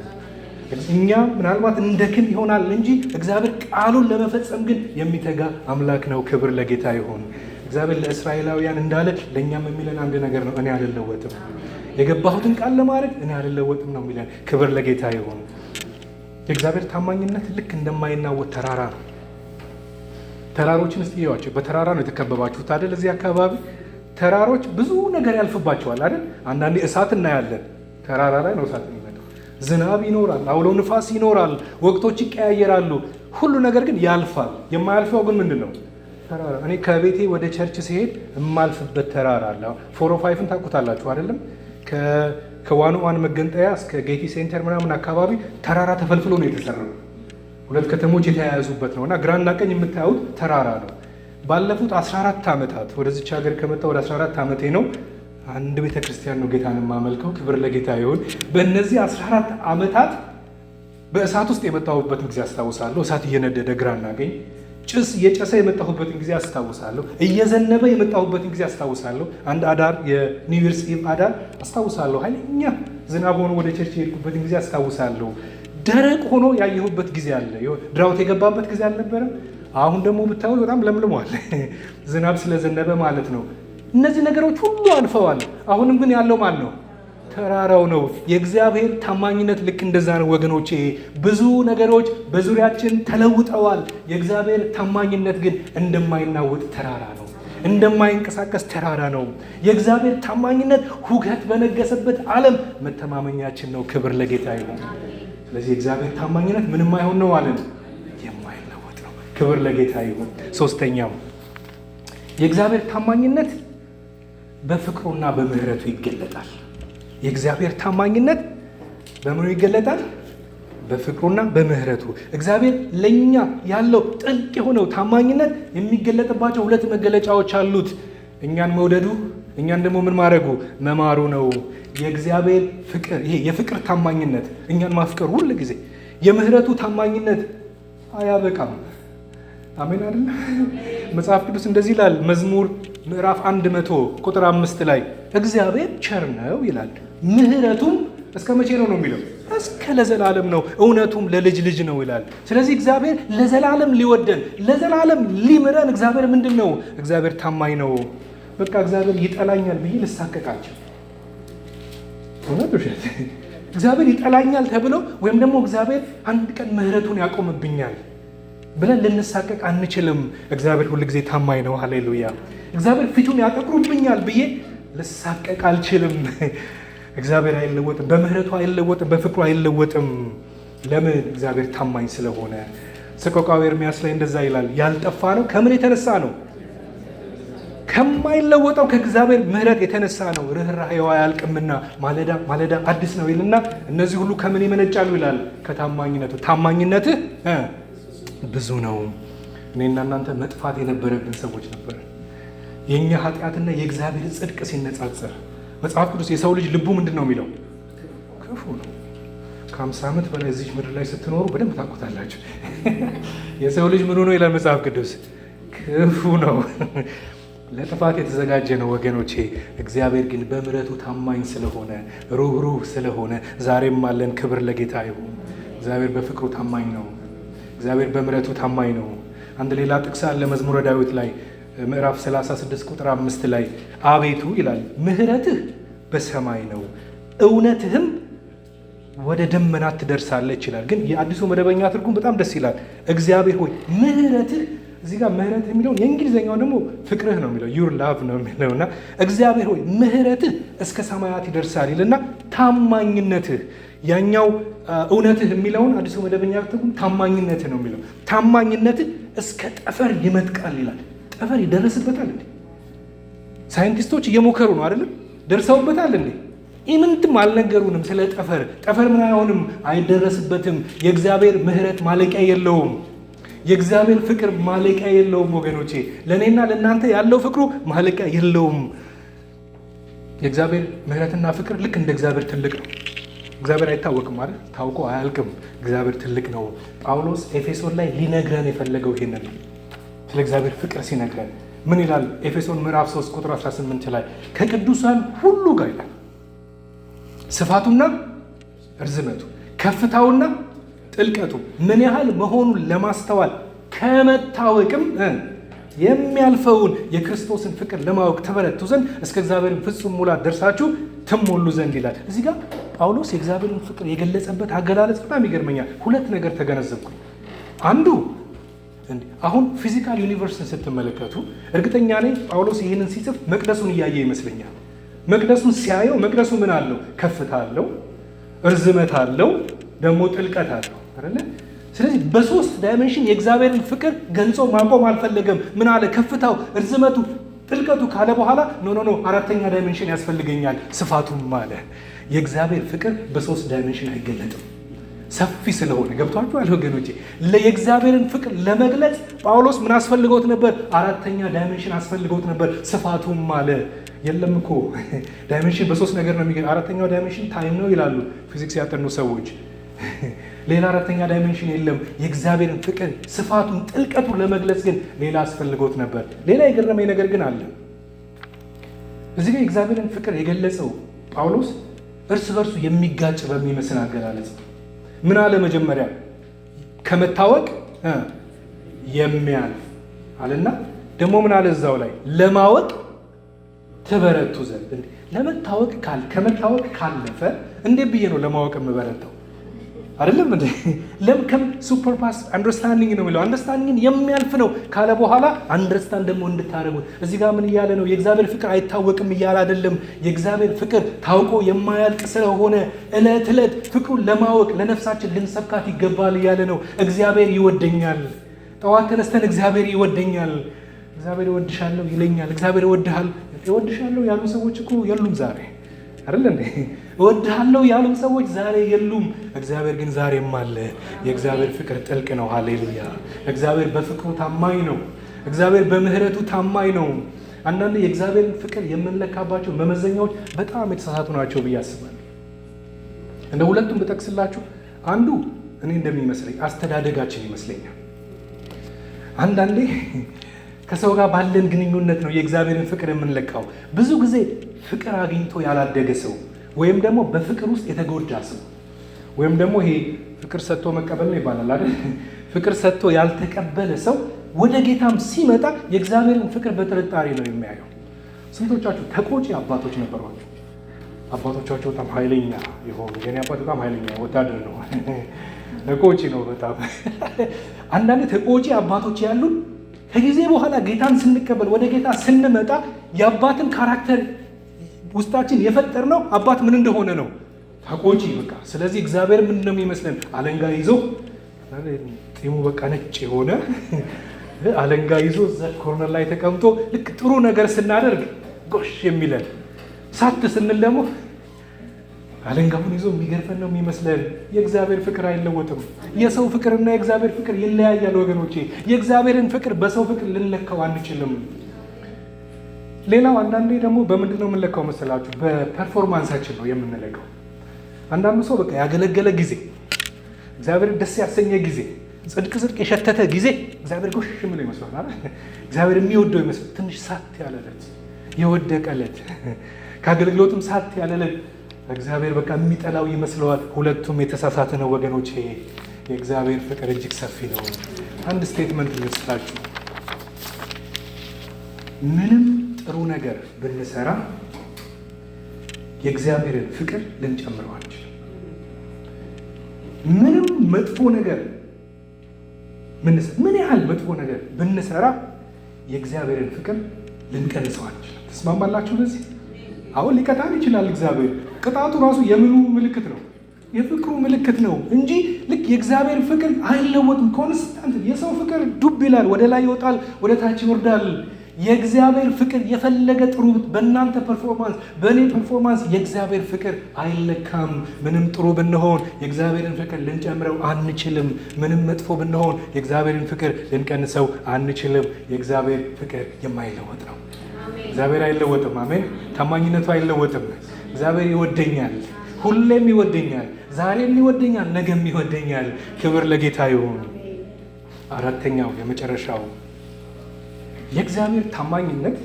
እኛ ምናልባት እንደክም ይሆናል እንጂ እግዚአብሔር ቃሉን ለመፈጸም ግን የሚተጋ አምላክ ነው። ክብር ለጌታ ይሁን። እግዚአብሔር ለእስራኤላውያን እንዳለ ለእኛም የሚለን አንድ ነገር ነው፣ እኔ አልለወጥም። የገባሁትን ቃል ለማድረግ እኔ አልለወጥም ነው የሚለን። ክብር ለጌታ ይሁን። የእግዚአብሔር ታማኝነት ልክ እንደማይናወጥ ተራራ ነው። ተራሮችን እስቲ እዩዋቸው። በተራራ ነው የተከበባችሁት አይደል? እዚህ አካባቢ ተራሮች ብዙ ነገር ያልፍባቸዋል አይደል? አንዳንዴ እሳት እናያለን። ተራራ ላይ ነው እሳት የሚመጣው። ዝናብ ይኖራል፣ አውሎ ንፋስ ይኖራል፣ ወቅቶች ይቀያየራሉ። ሁሉ ነገር ግን ያልፋል። የማያልፈው ግን ምንድን ነው? ተራራ። እኔ ከቤቴ ወደ ቸርች ሲሄድ የማልፍበት ተራራ አለ። 405ን ታውቁታላችሁ አይደለም? ከዋን መገንጠያ እስከ ጌቲ ሴንተር ምናምን አካባቢ ተራራ ተፈልፍሎ ነው የተሰራው። 2 ከተሞች የተያያዙበት ነው እና ግራና ቀኝ የምታዩት ተራራ ነው። ባለፉት 14 ዓመታት ወደዚች ሀገር ከመጣ ወደ 14 ዓመቴ ነው። አንድ ቤተክርስቲያን ነው ጌታን የማመልከው። ክብር ለጌታ ይሁን። በእነዚህ 14 ዓመታት በእሳት ውስጥ የመጣሁበትን ጊዜ አስታውሳለሁ። እሳት እየነደደ ግራና ቀኝ ጭስ እየጨሰ የመጣሁበትን ጊዜ አስታውሳለሁ። እየዘነበ የመጣሁበትን ጊዜ አስታውሳለሁ። አንድ አዳር የኒው ይርስ ኢቭ አዳር አስታውሳለሁ። ኃይለኛ ዝናብ ሆኖ ወደ ቸርች የሄድኩበትን ጊዜ አስታውሳለሁ። ደረቅ ሆኖ ያየሁበት ጊዜ አለ። ድራውት የገባበት ጊዜ አልነበረም። አሁን ደግሞ ብታዩ በጣም ለምልሟል። ዝናብ ስለዘነበ ማለት ነው። እነዚህ ነገሮች ሁሉ አልፈዋል። አሁንም ግን ያለው ማን ነው? ተራራው ነው። የእግዚአብሔር ታማኝነት ልክ እንደዛ ነው ወገኖቼ። ብዙ ነገሮች በዙሪያችን ተለውጠዋል። የእግዚአብሔር ታማኝነት ግን እንደማይናወጥ ተራራ ነው፣ እንደማይንቀሳቀስ ተራራ ነው። የእግዚአብሔር ታማኝነት ሁከት በነገሰበት ዓለም መተማመኛችን ነው። ክብር ለጌታ ይሁን። ስለዚህ የእግዚአብሔር ታማኝነት ምንም አይሆን ነው አለን፣ የማይለወጥ ነው። ክብር ለጌታ ይሁን። ሶስተኛው የእግዚአብሔር ታማኝነት በፍቅሩና በምህረቱ ይገለጣል። የእግዚአብሔር ታማኝነት በምኑ ይገለጣል? በፍቅሩና በምህረቱ። እግዚአብሔር ለኛ ያለው ጥልቅ የሆነው ታማኝነት የሚገለጥባቸው ሁለት መገለጫዎች አሉት። እኛን መውደዱ፣ እኛን ደግሞ ምን ማድረጉ? መማሩ ነው። የእግዚአብሔር ፍቅር፣ ይሄ የፍቅር ታማኝነት እኛን ማፍቀሩ ሁሉ ጊዜ። የምህረቱ ታማኝነት አያበቃም። አሜን አይደል? መጽሐፍ ቅዱስ እንደዚህ ይላል። መዝሙር ምዕራፍ 100 ቁጥር 5 ላይ እግዚአብሔር ቸር ነው ይላል፣ ምህረቱም እስከ መቼ ነው የሚለው? እስከ ለዘላለም ነው፣ እውነቱም ለልጅ ልጅ ነው ይላል። ስለዚህ እግዚአብሔር ለዘላለም ሊወደን፣ ለዘላለም ሊምረን እግዚአብሔር ምንድን ነው? እግዚአብሔር ታማኝ ነው። በቃ እግዚአብሔር ይጠላኛል ብዬ ልሳቀቃቸው እውነት ውሸት? እግዚአብሔር ይጠላኛል ተብሎ ወይም ደግሞ እግዚአብሔር አንድ ቀን ምህረቱን ያቆምብኛል ብለን ልንሳቀቅ አንችልም። እግዚአብሔር ሁል ጊዜ ታማኝ ነው። ሃሌሉያ። እግዚአብሔር ፊቱን ያጠቁሩብኛል ብዬ ልሳቀቅ አልችልም። እግዚአብሔር አይለወጥም፣ በምህረቱ አይለወጥም፣ በፍቅሩ አይለወጥም። ለምን? እግዚአብሔር ታማኝ ስለሆነ። ሰቆቃወ ኤርምያስ ላይ እንደዛ ይላል። ያልጠፋ ነው ከምን የተነሳ ነው? ከማይለወጠው ከእግዚአብሔር ምህረት የተነሳ ነው። ርኅራኄው አያልቅምና ማለዳ ማለዳ አዲስ ነው ይልና እነዚህ ሁሉ ከምን ይመነጫሉ ይላል? ከታማኝነቱ። ታማኝነትህ ብዙ ነው። እኔና እናንተ መጥፋት የነበረብን ሰዎች ነበር። የእኛ ኃጢአትና የእግዚአብሔር ጽድቅ ሲነጻጸር መጽሐፍ ቅዱስ የሰው ልጅ ልቡ ምንድን ነው የሚለው? ክፉ ነው። ከ50 ዓመት በላይ እዚህ ምድር ላይ ስትኖሩ በደንብ ታውቁታላችሁ። የሰው ልጅ ምኑ ነው ይላል መጽሐፍ ቅዱስ? ክፉ ነው፣ ለጥፋት የተዘጋጀ ነው ወገኖቼ። እግዚአብሔር ግን በምሕረቱ ታማኝ ስለሆነ፣ ሩህሩህ ስለሆነ ዛሬም አለን። ክብር ለጌታ ይሁን። እግዚአብሔር በፍቅሩ ታማኝ ነው። እግዚአብሔር በምሕረቱ ታማኝ ነው። አንድ ሌላ ጥቅስ አለ መዝሙረ ዳዊት ላይ ምዕራፍ 36 ቁጥር 5 ላይ አቤቱ ይላል ምሕረትህ በሰማይ ነው እውነትህም ወደ ደመናት ትደርሳለች ይላል። ግን የአዲሱ መደበኛ ትርጉም በጣም ደስ ይላል። እግዚአብሔር ሆይ ምሕረትህ፣ እዚህ ጋር ምሕረት የሚለውን የእንግሊዝኛው ደግሞ ፍቅርህ ነው የሚለው ዩር ላቭ ነው የሚለውና እግዚአብሔር ሆይ ምሕረትህ እስከ ሰማያት ይደርሳል ይልና ታማኝነትህ፣ ያኛው እውነትህ የሚለውን አዲሱ መደበኛ ትርጉም ታማኝነትህ ነው የሚለው። ታማኝነትህ እስከ ጠፈር ይመጥቃል ይላል። ጠፈር ይደረስበታል እንዴ? ሳይንቲስቶች እየሞከሩ ነው አይደለም? ደርሰውበታል እንዴ? ኢምንትም አልነገሩንም ስለ ጠፈር። ጠፈር ምን አይሆንም፣ አይደረስበትም። የእግዚአብሔር ምሕረት ማለቂያ የለውም። የእግዚአብሔር ፍቅር ማለቂያ የለውም ወገኖቼ። ለእኔና ለእናንተ ያለው ፍቅሩ ማለቂያ የለውም። የእግዚአብሔር ምሕረትና ፍቅር ልክ እንደ እግዚአብሔር ትልቅ ነው። እግዚአብሔር አይታወቅም ማለት ታውቆ አያልቅም። እግዚአብሔር ትልቅ ነው። ጳውሎስ ኤፌሶን ላይ ሊነግረን የፈለገው ይሄንን ነው። ስለ እግዚአብሔር ፍቅር ሲነግረን ምን ይላል? ኤፌሶን ምዕራፍ 3 ቁጥር 18 ላይ ከቅዱሳን ሁሉ ጋር ይላል ስፋቱና እርዝመቱ ከፍታውና ጥልቀቱ ምን ያህል መሆኑን ለማስተዋል ከመታወቅም የሚያልፈውን የክርስቶስን ፍቅር ለማወቅ ተበረቱ ዘንድ እስከ እግዚአብሔር ፍጹም ሙላት ደርሳችሁ ትሞሉ ዘንድ ይላል። እዚህ ጋር ጳውሎስ የእግዚአብሔርን ፍቅር የገለጸበት አገላለጽ በጣም ይገርመኛል። ሁለት ነገር ተገነዘብኩኝ። አንዱ አሁን ፊዚካል ዩኒቨርስን ስትመለከቱ እርግጠኛ ነኝ ጳውሎስ ይህንን ሲጽፍ መቅደሱን እያየ ይመስለኛል። መቅደሱን ሲያየው መቅደሱ ምን አለው? ከፍታ አለው፣ እርዝመት አለው፣ ደግሞ ጥልቀት አለው አይደለ? ስለዚህ በሶስት ዳይሜንሽን የእግዚአብሔርን ፍቅር ገልጾ ማቆም አልፈለገም። ምን አለ? ከፍታው፣ እርዝመቱ፣ ጥልቀቱ ካለ በኋላ ኖ አራተኛ ዳይሜንሽን ያስፈልገኛል፣ ስፋቱም አለ። የእግዚአብሔር ፍቅር በሶስት ዳይሜንሽን አይገለጥም። ሰፊ ስለሆነ ገብቷችኋል ወገኖቼ። የእግዚአብሔርን ፍቅር ለመግለጽ ጳውሎስ ምን አስፈልገውት ነበር? አራተኛ ዳይሜንሽን አስፈልገውት ነበር። ስፋቱም አለ የለም እኮ ዳይሜንሽን በሶስት ነገር ነው የሚገኝ። አራተኛው ዳይሜንሽን ታይም ነው ይላሉ ፊዚክስ ያጠኑ ሰዎች። ሌላ አራተኛ ዳይሜንሽን የለም። የእግዚአብሔርን ፍቅር ስፋቱን፣ ጥልቀቱን ለመግለጽ ግን ሌላ አስፈልገውት ነበር። ሌላ የገረመኝ ነገር ግን አለ። እዚህ ጋር የእግዚአብሔርን ፍቅር የገለጸው ጳውሎስ እርስ በርሱ የሚጋጭ በሚመስል አገላለጽ ምን አለ? መጀመሪያ ከመታወቅ የሚያልፍ አለና ደግሞ ምን አለ እዛው ላይ ለማወቅ ትበረቱ ዘንድ። ለመታወቅ ከመታወቅ ካለፈ እንዴት ብዬ ነው ለማወቅ የምበረታው? አይደለም እንዴ? ለምን ሱፐር ፓስ አንደርስታንዲንግ ነው የሚለው። አንደርስታንዲንግን የሚያልፍ ነው ካለ በኋላ አንደርስታንድ ደግሞ እንድታደርጉት እዚህ ጋር ምን እያለ ነው? የእግዚአብሔር ፍቅር አይታወቅም እያለ አይደለም። የእግዚአብሔር ፍቅር ታውቆ የማያልቅ ስለሆነ ዕለት ዕለት ፍቅሩን ለማወቅ ለነፍሳችን ልንሰብካት ይገባል እያለ ነው። እግዚአብሔር ይወደኛል። ጠዋት ተነስተን እግዚአብሔር ይወደኛል፣ እግዚአብሔር ይወድሻለሁ ይለኛል፣ እግዚአብሔር ይወድሻለሁ ያሉ ሰዎች እኮ የሉም ዛሬ አይደል እንዴ? እወድሃለሁ ያሉም ሰዎች ዛሬ የሉም። እግዚአብሔር ግን ዛሬም አለ። የእግዚአብሔር ፍቅር ጥልቅ ነው። ሃሌሉያ! እግዚአብሔር በፍቅሩ ታማኝ ነው። እግዚአብሔር በምህረቱ ታማኝ ነው። አንዳንድ የእግዚአብሔርን ፍቅር የምንለካባቸው መመዘኛዎች በጣም የተሳሳቱ ናቸው ብዬ አስባለሁ። እንደ ሁለቱም ብጠቅስላችሁ አንዱ እኔ እንደሚመስለኝ አስተዳደጋችን ይመስለኛል። አንዳንዴ ከሰው ጋር ባለን ግንኙነት ነው የእግዚአብሔርን ፍቅር የምንለካው። ብዙ ጊዜ ፍቅር አግኝቶ ያላደገ ሰው ወይም ደግሞ በፍቅር ውስጥ የተጎዳ ሰው ወይም ደግሞ ይሄ ፍቅር ሰጥቶ መቀበል ነው ይባላል አይደል? ፍቅር ሰጥቶ ያልተቀበለ ሰው ወደ ጌታም ሲመጣ የእግዚአብሔርን ፍቅር በጥርጣሬ ነው የሚያየው። ስንቶቻችሁ ተቆጪ አባቶች ነበሯችሁ? አባቶቻቸው በጣም ኃይለኛ የሆኑ የኔ አባት በጣም ኃይለኛ ወታደር ነው። ተቆጪ ነው በጣም። አንዳንድ ተቆጪ አባቶች ያሉን ከጊዜ በኋላ ጌታን ስንቀበል ወደ ጌታ ስንመጣ የአባትን ካራክተር ውስጣችን የፈጠርነው አባት ምን እንደሆነ ነው፣ ተቆጪ በቃ። ስለዚህ እግዚአብሔር ምን ነው የሚመስለን? አለንጋ ይዞ ጢሙ በቃ ነጭ የሆነ አለንጋ ይዞ እዛ ኮርነር ላይ ተቀምጦ ልክ ጥሩ ነገር ስናደርግ ጎሽ የሚለን፣ ሳት ስንል ደግሞ አለንጋውን ይዞ የሚገርፈን ነው የሚመስለን። የእግዚአብሔር ፍቅር አይለወጥም። የሰው ፍቅርና የእግዚአብሔር ፍቅር ይለያያል ወገኖቼ። የእግዚአብሔርን ፍቅር በሰው ፍቅር ልንለካው አንችልም። ሌላው አንዳንዴ ደግሞ በምንድን ነው የምንለካው መሰላችሁ? በፐርፎርማንሳችን ነው የምንለካው። አንዳንዱ ሰው በቃ ያገለገለ ጊዜ፣ እግዚአብሔር ደስ ያሰኘ ጊዜ፣ ጽድቅ የሸተተ ጊዜ እግዚአብሔር ጎሽ የሚለው ይመስላል አይደል? እግዚአብሔር የሚወደው ይመስላል። ትንሽ ሳት ያለለት የወደቀለት ከአገልግሎትም ሳት ያለለት እግዚአብሔር በቃ የሚጠላው ይመስለዋል። ሁለቱም የተሳሳተ ነው ወገኖቼ። የእግዚአብሔር ፍቅር እጅግ ሰፊ ነው። አንድ ስቴትመንት ልስጣችሁ። ምንም ጥሩ ነገር ብንሰራ የእግዚአብሔርን ፍቅር ልንጨምረው አንችልም። ምንም መጥፎ ነገር ምን ያህል መጥፎ ነገር ብንሰራ የእግዚአብሔርን ፍቅር ልንቀንሰው አንችልም። ተስማማላችሁ? ለዚህ አሁን ሊቀጣን ይችላል እግዚአብሔር። ቅጣቱ ራሱ የምኑ ምልክት ነው? የፍቅሩ ምልክት ነው እንጂ ልክ የእግዚአብሔር ፍቅር አይለወጥም። ኮንስታንት። የሰው ፍቅር ዱብ ይላል፣ ወደ ላይ ይወጣል፣ ወደ ታች ይወርዳል። የእግዚአብሔር ፍቅር የፈለገ ጥሩ በእናንተ ፐርፎርማንስ፣ በእኔ ፐርፎርማንስ የእግዚአብሔር ፍቅር አይለካም። ምንም ጥሩ ብንሆን የእግዚአብሔርን ፍቅር ልንጨምረው አንችልም። ምንም መጥፎ ብንሆን የእግዚአብሔርን ፍቅር ልንቀንሰው አንችልም። የእግዚአብሔር ፍቅር የማይለወጥ ነው። እግዚአብሔር አይለወጥም። አሜን። ታማኝነቱ አይለወጥም። እግዚአብሔር ይወደኛል፣ ሁሌም ይወደኛል፣ ዛሬም ይወደኛል፣ ነገም ይወደኛል። ክብር ለጌታ ይሁን። አራተኛው የመጨረሻው የእግዚአብሔር ታማኝነት፣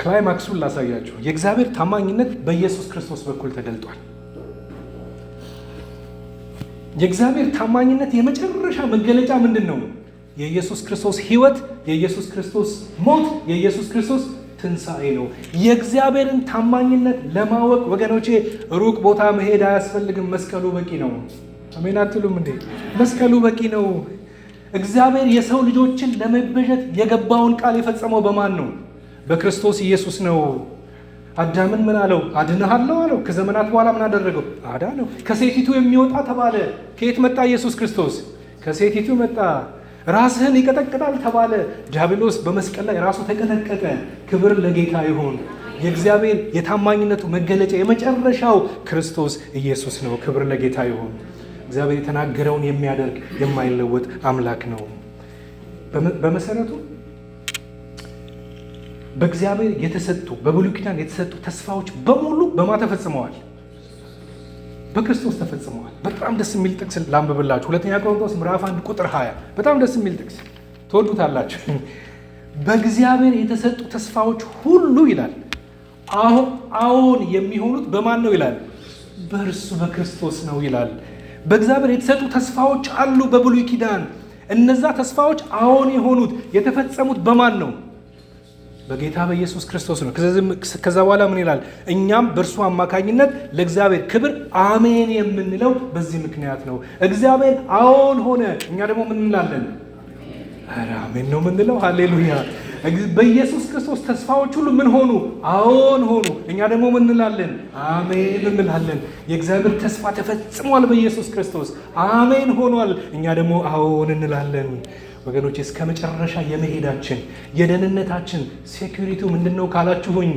ክላይማክሱን ላሳያችሁ። የእግዚአብሔር ታማኝነት በኢየሱስ ክርስቶስ በኩል ተገልጧል። የእግዚአብሔር ታማኝነት የመጨረሻ መገለጫ ምንድን ነው? የኢየሱስ ክርስቶስ ሕይወት፣ የኢየሱስ ክርስቶስ ሞት፣ የኢየሱስ ክርስቶስ ትንሣኤ ነው። የእግዚአብሔርን ታማኝነት ለማወቅ ወገኖቼ ሩቅ ቦታ መሄድ አያስፈልግም። መስቀሉ በቂ ነው። አሜን አትሉም እንዴ? መስቀሉ በቂ ነው። እግዚአብሔር የሰው ልጆችን ለመቤዠት የገባውን ቃል የፈጸመው በማን ነው? በክርስቶስ ኢየሱስ ነው። አዳምን ምን አለው? አድንሃለሁ አለው። ከዘመናት በኋላ ምን አደረገው? አዳነው። ከሴቲቱ የሚወጣ ተባለ። ከየት መጣ? ኢየሱስ ክርስቶስ ከሴቲቱ መጣ። ራስህን ይቀጠቅጣል ተባለ። ዲያብሎስ በመስቀል ላይ ራሱ ተቀጠቀጠ። ክብር ለጌታ ይሁን። የእግዚአብሔር የታማኝነቱ መገለጫ የመጨረሻው ክርስቶስ ኢየሱስ ነው። ክብር ለጌታ ይሁን። እግዚአብሔር የተናገረውን የሚያደርግ የማይለወጥ አምላክ ነው። በመሰረቱ በእግዚአብሔር የተሰጡ በብሉይ ኪዳን የተሰጡ ተስፋዎች በሙሉ በማ ተፈጽመዋል? በክርስቶስ ተፈጽመዋል። በጣም ደስ የሚል ጥቅስ ላንብብላችሁ። 2 ቆሮንቶስ ምዕራፍ 1 ቁጥር 20 በጣም ደስ የሚል ጥቅስ ትወዱታላችሁ። በእግዚአብሔር የተሰጡ ተስፋዎች ሁሉ ይላል አዎን የሚሆኑት በማን ነው ይላል? በእርሱ በክርስቶስ ነው ይላል። በእግዚአብሔር የተሰጡ ተስፋዎች አሉ በብሉይ ኪዳን። እነዛ ተስፋዎች አዎን የሆኑት የተፈጸሙት በማን ነው? በጌታ በኢየሱስ ክርስቶስ ነው። ከዛ በኋላ ምን ይላል? እኛም በእርሱ አማካኝነት ለእግዚአብሔር ክብር አሜን የምንለው በዚህ ምክንያት ነው። እግዚአብሔር አዎን ሆነ፣ እኛ ደግሞ ምን እንላለን? ኧረ አሜን ነው የምንለው። ሃሌሉያ። በኢየሱስ ክርስቶስ ተስፋዎች ሁሉ ምን ሆኑ? አዎን ሆኑ። እኛ ደግሞ ምን እንላለን? አሜን እንላለን። የእግዚአብሔር ተስፋ ተፈጽሟል በኢየሱስ ክርስቶስ፣ አሜን ሆኗል። እኛ ደግሞ አዎን እንላለን። ወገኖች እስከ መጨረሻ የመሄዳችን የደህንነታችን ሴኩሪቲው ምንድን ነው ካላችሁኝ፣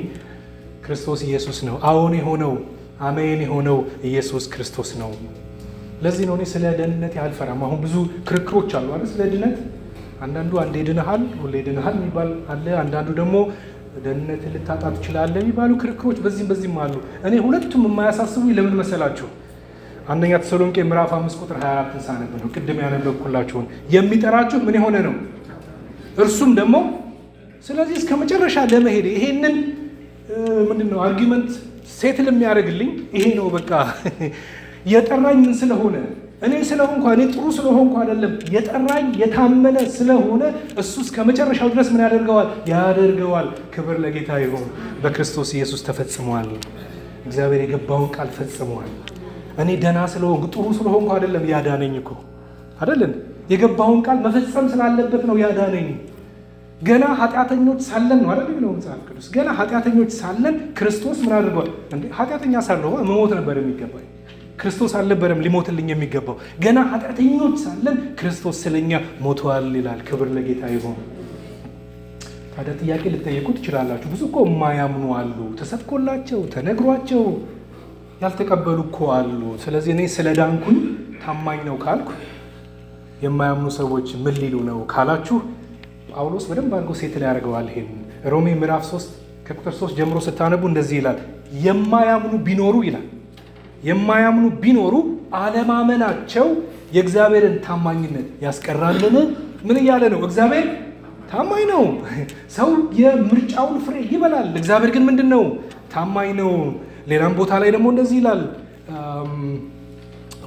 ክርስቶስ ኢየሱስ ነው። አዎን የሆነው አሜን የሆነው ኢየሱስ ክርስቶስ ነው። ለዚህ ነው እኔ ስለ ደህንነት አልፈራም። አሁን ብዙ ክርክሮች አሉ አይደል? ስለ ድነት አንዳንዱ አንዴ ድነሃል ሁሌ ድነሃል የሚባል አለ። አንዳንዱ ደግሞ ደህንነትን ልታጣ ትችላለህ የሚባሉ ክርክሮች በዚህም አሉ። እኔ ሁለቱም የማያሳስቡኝ ለምን መሰላችሁ? አንደኛ ተሰሎንቄ ምዕራፍ 5 ቁጥር 24 ሳነብ ነው ቅድም ያነበብኩላችሁን። የሚጠራችሁ ምን የሆነ ነው? እርሱም ደግሞ ስለዚህ እስከ መጨረሻ ለመሄድ ይሄንን ምንድነው አርጊመንት ሴትል የሚያደርግልኝ ይሄ ነው። በቃ የጠራኝ ምን ስለሆነ እኔ ስለሆንኩ እኔ ጥሩ ስለሆንኩ አይደለም። የጠራኝ የታመነ ስለሆነ እሱ እስከ መጨረሻው ድረስ ምን ያደርገዋል። ክብር ለጌታ ይሁን። በክርስቶስ ኢየሱስ ተፈጽሟል። እግዚአብሔር የገባውን ቃል ፈጽሟል። እኔ ደህና ስለሆንኩ ጥሩ ስለሆንኩ አይደለም ያዳነኝ እኮ አይደለም። የገባውን ቃል መፈጸም ስላለበት ነው ያዳነኝ። ገና ኃጢአተኞች ሳለን ነው አይደል ነው መጽሐፍ ቅዱስ። ገና ኃጢአተኞች ሳለን ክርስቶስ ምን አድርጓል? እንዴ ኃጢአተኛ ሳለሁ መሞት ነበር የሚገባኝ። ክርስቶስ አልነበረም ሊሞትልኝ የሚገባው። ገና ኃጢአተኞች ሳለን ክርስቶስ ስለኛ ሞቷል ይላል። ክብር ለጌታ ይሁን። ታዲያ ጥያቄ ልትጠይቁ ትችላላችሁ። ብዙ እኮ የማያምኑ አሉ። ተሰብኮላቸው ተነግሯቸው ያልተቀበሉ እኮ አሉ። ስለዚህ እኔ ስለ ዳንኩኝ ታማኝ ነው ካልኩ የማያምኑ ሰዎች ምን ሊሉ ነው ካላችሁ፣ ጳውሎስ በደንብ አድርጎ ሴትል ያደርገዋል። ይሄን ሮሜ ምዕራፍ 3 ከቁጥር 3 ጀምሮ ስታነቡ እንደዚህ ይላል። የማያምኑ ቢኖሩ ይላል የማያምኑ ቢኖሩ አለማመናቸው የእግዚአብሔርን ታማኝነት ያስቀራልን? ምን እያለ ነው? እግዚአብሔር ታማኝ ነው። ሰው የምርጫውን ፍሬ ይበላል። እግዚአብሔር ግን ምንድን ነው? ታማኝ ነው። ሌላም ቦታ ላይ ደግሞ እንደዚህ ይላል።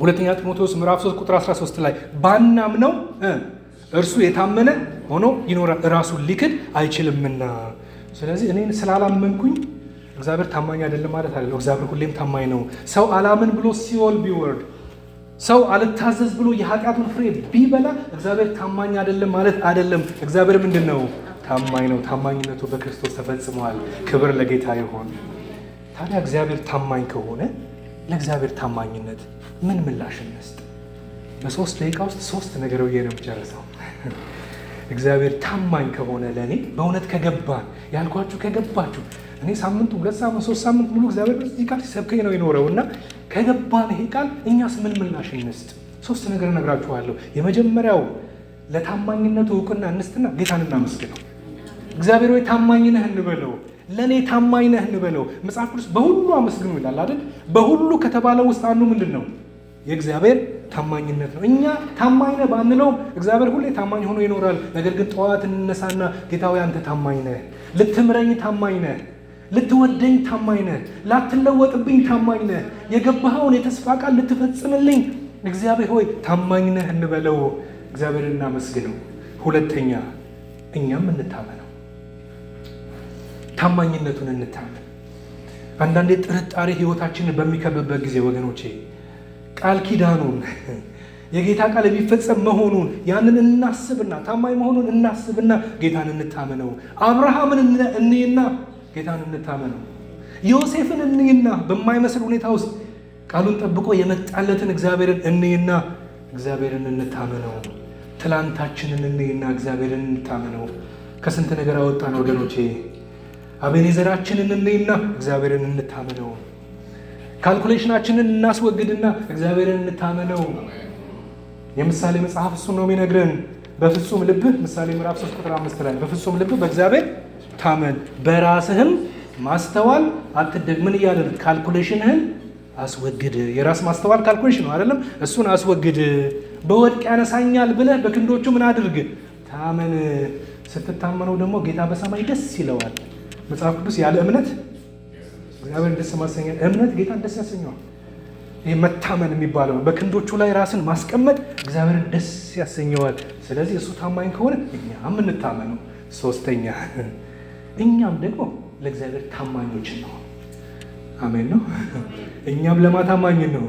ሁለተኛ ጢሞቴዎስ ምዕራፍ 3 ቁጥር 13 ላይ ባናምነው እርሱ የታመነ ሆኖ ይኖራል፣ ራሱን ሊክድ አይችልምና። ስለዚህ እኔን ስላላመንኩኝ እግዚአብሔር ታማኝ አይደለም ማለት አይደለም። እግዚአብሔር ሁሌም ታማኝ ነው። ሰው አላምን ብሎ ሲኦል ቢወርድ፣ ሰው አልታዘዝ ብሎ የኃጢአቱን ፍሬ ቢበላ እግዚአብሔር ታማኝ አይደለም ማለት አይደለም። እግዚአብሔር ምንድን ነው? ታማኝ ነው። ታማኝነቱ በክርስቶስ ተፈጽሟል። ክብር ለጌታ ይሁን። ታዲያ እግዚአብሔር ታማኝ ከሆነ ለእግዚአብሔር ታማኝነት ምን ምላሽ እንስጥ? በ3 ደቂቃ ውስጥ 3 ነገር ብዬ ነው የምጨርሰው። እግዚአብሔር ታማኝ ከሆነ ለእኔ በእውነት ከገባን ያልኳችሁ ከገባችሁ እኔ ሳምንቱ 2 ሳምንት 3 ሳምንት ሙሉ እግዚአብሔር በዚህ ቃል ሲሰብከኝ ነው የኖረው እና ከገባን ይሄ ቃል እኛስ ምን ምላሽ እንስጥ? 3 ነገር እነግራችኋለሁ። የመጀመሪያው ለታማኝነቱ እውቅና እንስጥና ጌታን እናመስግነው። እግዚአብሔር ወይ ታማኝ ነህ እንበለው። ለእኔ ታማኝ ነህ እንበለው። መጽሐፍ ቅዱስ በሁሉ አመስግኑ ይላል አይደል? በሁሉ ከተባለው ውስጥ አንዱ ምንድን ነው? የእግዚአብሔር ታማኝነት ነው። እኛ ታማኝ ነህ ባንለውም እግዚአብሔር ሁሌ ታማኝ ሆኖ ይኖራል። ነገር ግን ጠዋት እንነሳና ጌታ ሆይ አንተ ታማኝ ነህ፣ ልትምረኝ ታማኝ ነህ፣ ልትወደኝ ታማኝ ነህ፣ ላትለወጥብኝ ታማኝ ነህ፣ የገባኸውን የተስፋ ቃል ልትፈጽምልኝ እግዚአብሔር ሆይ ታማኝ ነህ እንበለው። እግዚአብሔር እናመስግነው። ሁለተኛ እኛም እንታመነው፣ ታማኝነቱን እንታመን። አንዳንዴ ጥርጣሬ ህይወታችንን በሚከብበት ጊዜ ወገኖቼ ቃል ኪዳኑን የጌታ ቃል የሚፈጸም መሆኑን ያንን እናስብና ታማኝ መሆኑን እናስብና ጌታን እንታመነው። አብርሃምን እንይና ጌታን እንታመነው። ዮሴፍን እንይና በማይመስል ሁኔታ ውስጥ ቃሉን ጠብቆ የመጣለትን እግዚአብሔርን እንይና እግዚአብሔርን እንታመነው። ትላንታችንን እንይና እግዚአብሔርን እንታመነው። ከስንት ነገር አወጣን ወገኖቼ። አቤኔዘራችንን እንይና እግዚአብሔርን እንታመነው። ካልኩሌሽናችንን እናስወግድና እግዚአብሔርን እንታመነው። የምሳሌ መጽሐፍ እሱን ነው የሚነግረን። በፍጹም ልብህ ምሳሌ ምዕራፍ 3 ቁጥር 5 ላይ በፍጹም ልብህ በእግዚአብሔር ታመን በራስህም ማስተዋል አትደግ። ምን እያደረግ ካልኩሌሽንህን አስወግድ። የራስ ማስተዋል ካልኩሌሽን ነው አይደለም? እሱን አስወግድ። በወድቅ ያነሳኛል ብለህ በክንዶቹ ምን አድርግ? ታመን። ስትታመነው ደግሞ ጌታ በሰማይ ደስ ይለዋል። መጽሐፍ ቅዱስ ያለ እምነት እግዚአብሔር ደስ ማሰኘት፣ እምነት ጌታን ደስ ያሰኘዋል። ይህ መታመን የሚባለው በክንዶቹ ላይ ራስን ማስቀመጥ እግዚአብሔርን ደስ ያሰኘዋል። ስለዚህ እሱ ታማኝ ከሆነ እኛም እንታመነው። ሶስተኛ እኛም ደግሞ ለእግዚአብሔር ታማኞች ነው። አሜን ነው። እኛም ለማ ታማኝ ነው።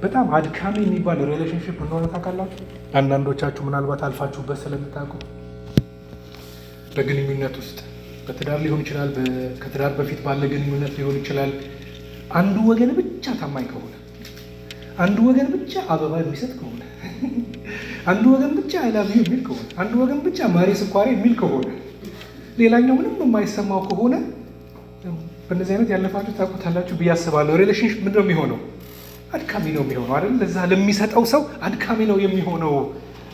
በጣም አድካሚ የሚባል ሪሌሽንሽፕ እንደሆነ ታውቃላችሁ። አንዳንዶቻችሁ ምናልባት አልፋችሁበት ስለምታውቁ በግንኙነት ውስጥ በትዳር ሊሆን ይችላል፣ ከትዳር በፊት ባለ ግንኙነት ሊሆን ይችላል። አንዱ ወገን ብቻ ታማኝ ከሆነ፣ አንዱ ወገን ብቻ አበባ የሚሰጥ ከሆነ፣ አንዱ ወገን ብቻ አይ ላቭ ዩ የሚል ከሆነ፣ አንዱ ወገን ብቻ ማሬ ስኳሬ የሚል ከሆነ፣ ሌላኛው ምንም የማይሰማው ከሆነ በእነዚህ አይነት ያለፋችሁ ታውቁታላችሁ ብዬ አስባለሁ። ሪሌሽንሽፕ ምንድን ነው የሚሆነው? አድካሚ ነው የሚሆነው አይደል? ለዛ ለሚሰጠው ሰው አድካሚ ነው የሚሆነው።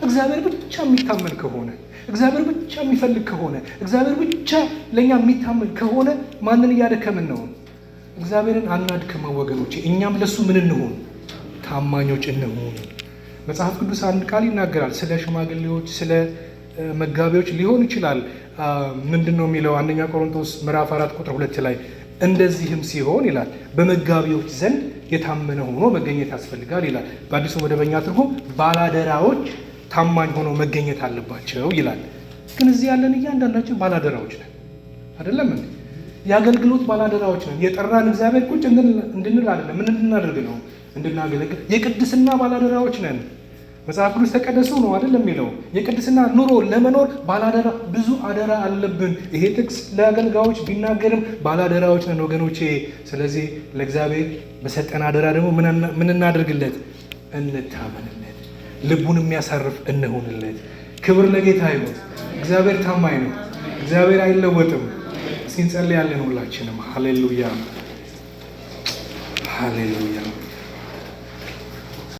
እግዚአብሔር ብቻ የሚታመን ከሆነ፣ እግዚአብሔር ብቻ የሚፈልግ ከሆነ፣ እግዚአብሔር ብቻ ለእኛ የሚታመን ከሆነ ማንን እያደከምን ነው? እግዚአብሔርን አናድክመው ወገኖች። እኛም ለሱ ምን እንሆን? ታማኞች እንሆን። መጽሐፍ ቅዱስ አንድ ቃል ይናገራል ስለ ሽማግሌዎች፣ ስለ መጋቢዎች ሊሆን ይችላል። ምንድን ነው የሚለው? አንደኛ ቆሮንቶስ ምዕራፍ 4 ቁጥር 2 ላይ እንደዚህም ሲሆን ይላል በመጋቢዎች ዘንድ የታመነ ሆኖ መገኘት ያስፈልጋል ይላል። በአዲሱ መደበኛ ትርጉም ባላደራዎች ታማኝ ሆነው መገኘት አለባቸው ይላል። ግን እዚህ ያለን እያንዳንዳችን ባላደራዎች ነን አይደለም እንዴ? የአገልግሎት ባላደራዎች ነን። የጠራን እግዚአብሔር ቁጭ እንድንል አይደለም። ምን እንድናደርግ ነው? እንድናገለግል። የቅድስና ባላደራዎች ነን። መጽሐፍ ቅዱስ ተቀደሱ ነው አይደለም የሚለው? የቅድስና ኑሮ ለመኖር ባላደራ፣ ብዙ አደራ አለብን። ይሄ ጥቅስ ለአገልጋዮች ቢናገርም ባላደራዎች ነን ወገኖቼ። ስለዚህ ለእግዚአብሔር በሰጠን አደራ ደግሞ ምን እናደርግለት? እንታመንለት። ልቡን የሚያሳርፍ እንሆንለት። ክብር ለጌታ ይሁን። እግዚአብሔር ታማኝ ነው። እግዚአብሔር አይለወጥም። እስኪ እንጸልያለን ሁላችንም። ሃሌሉያ ሃሌሉያ።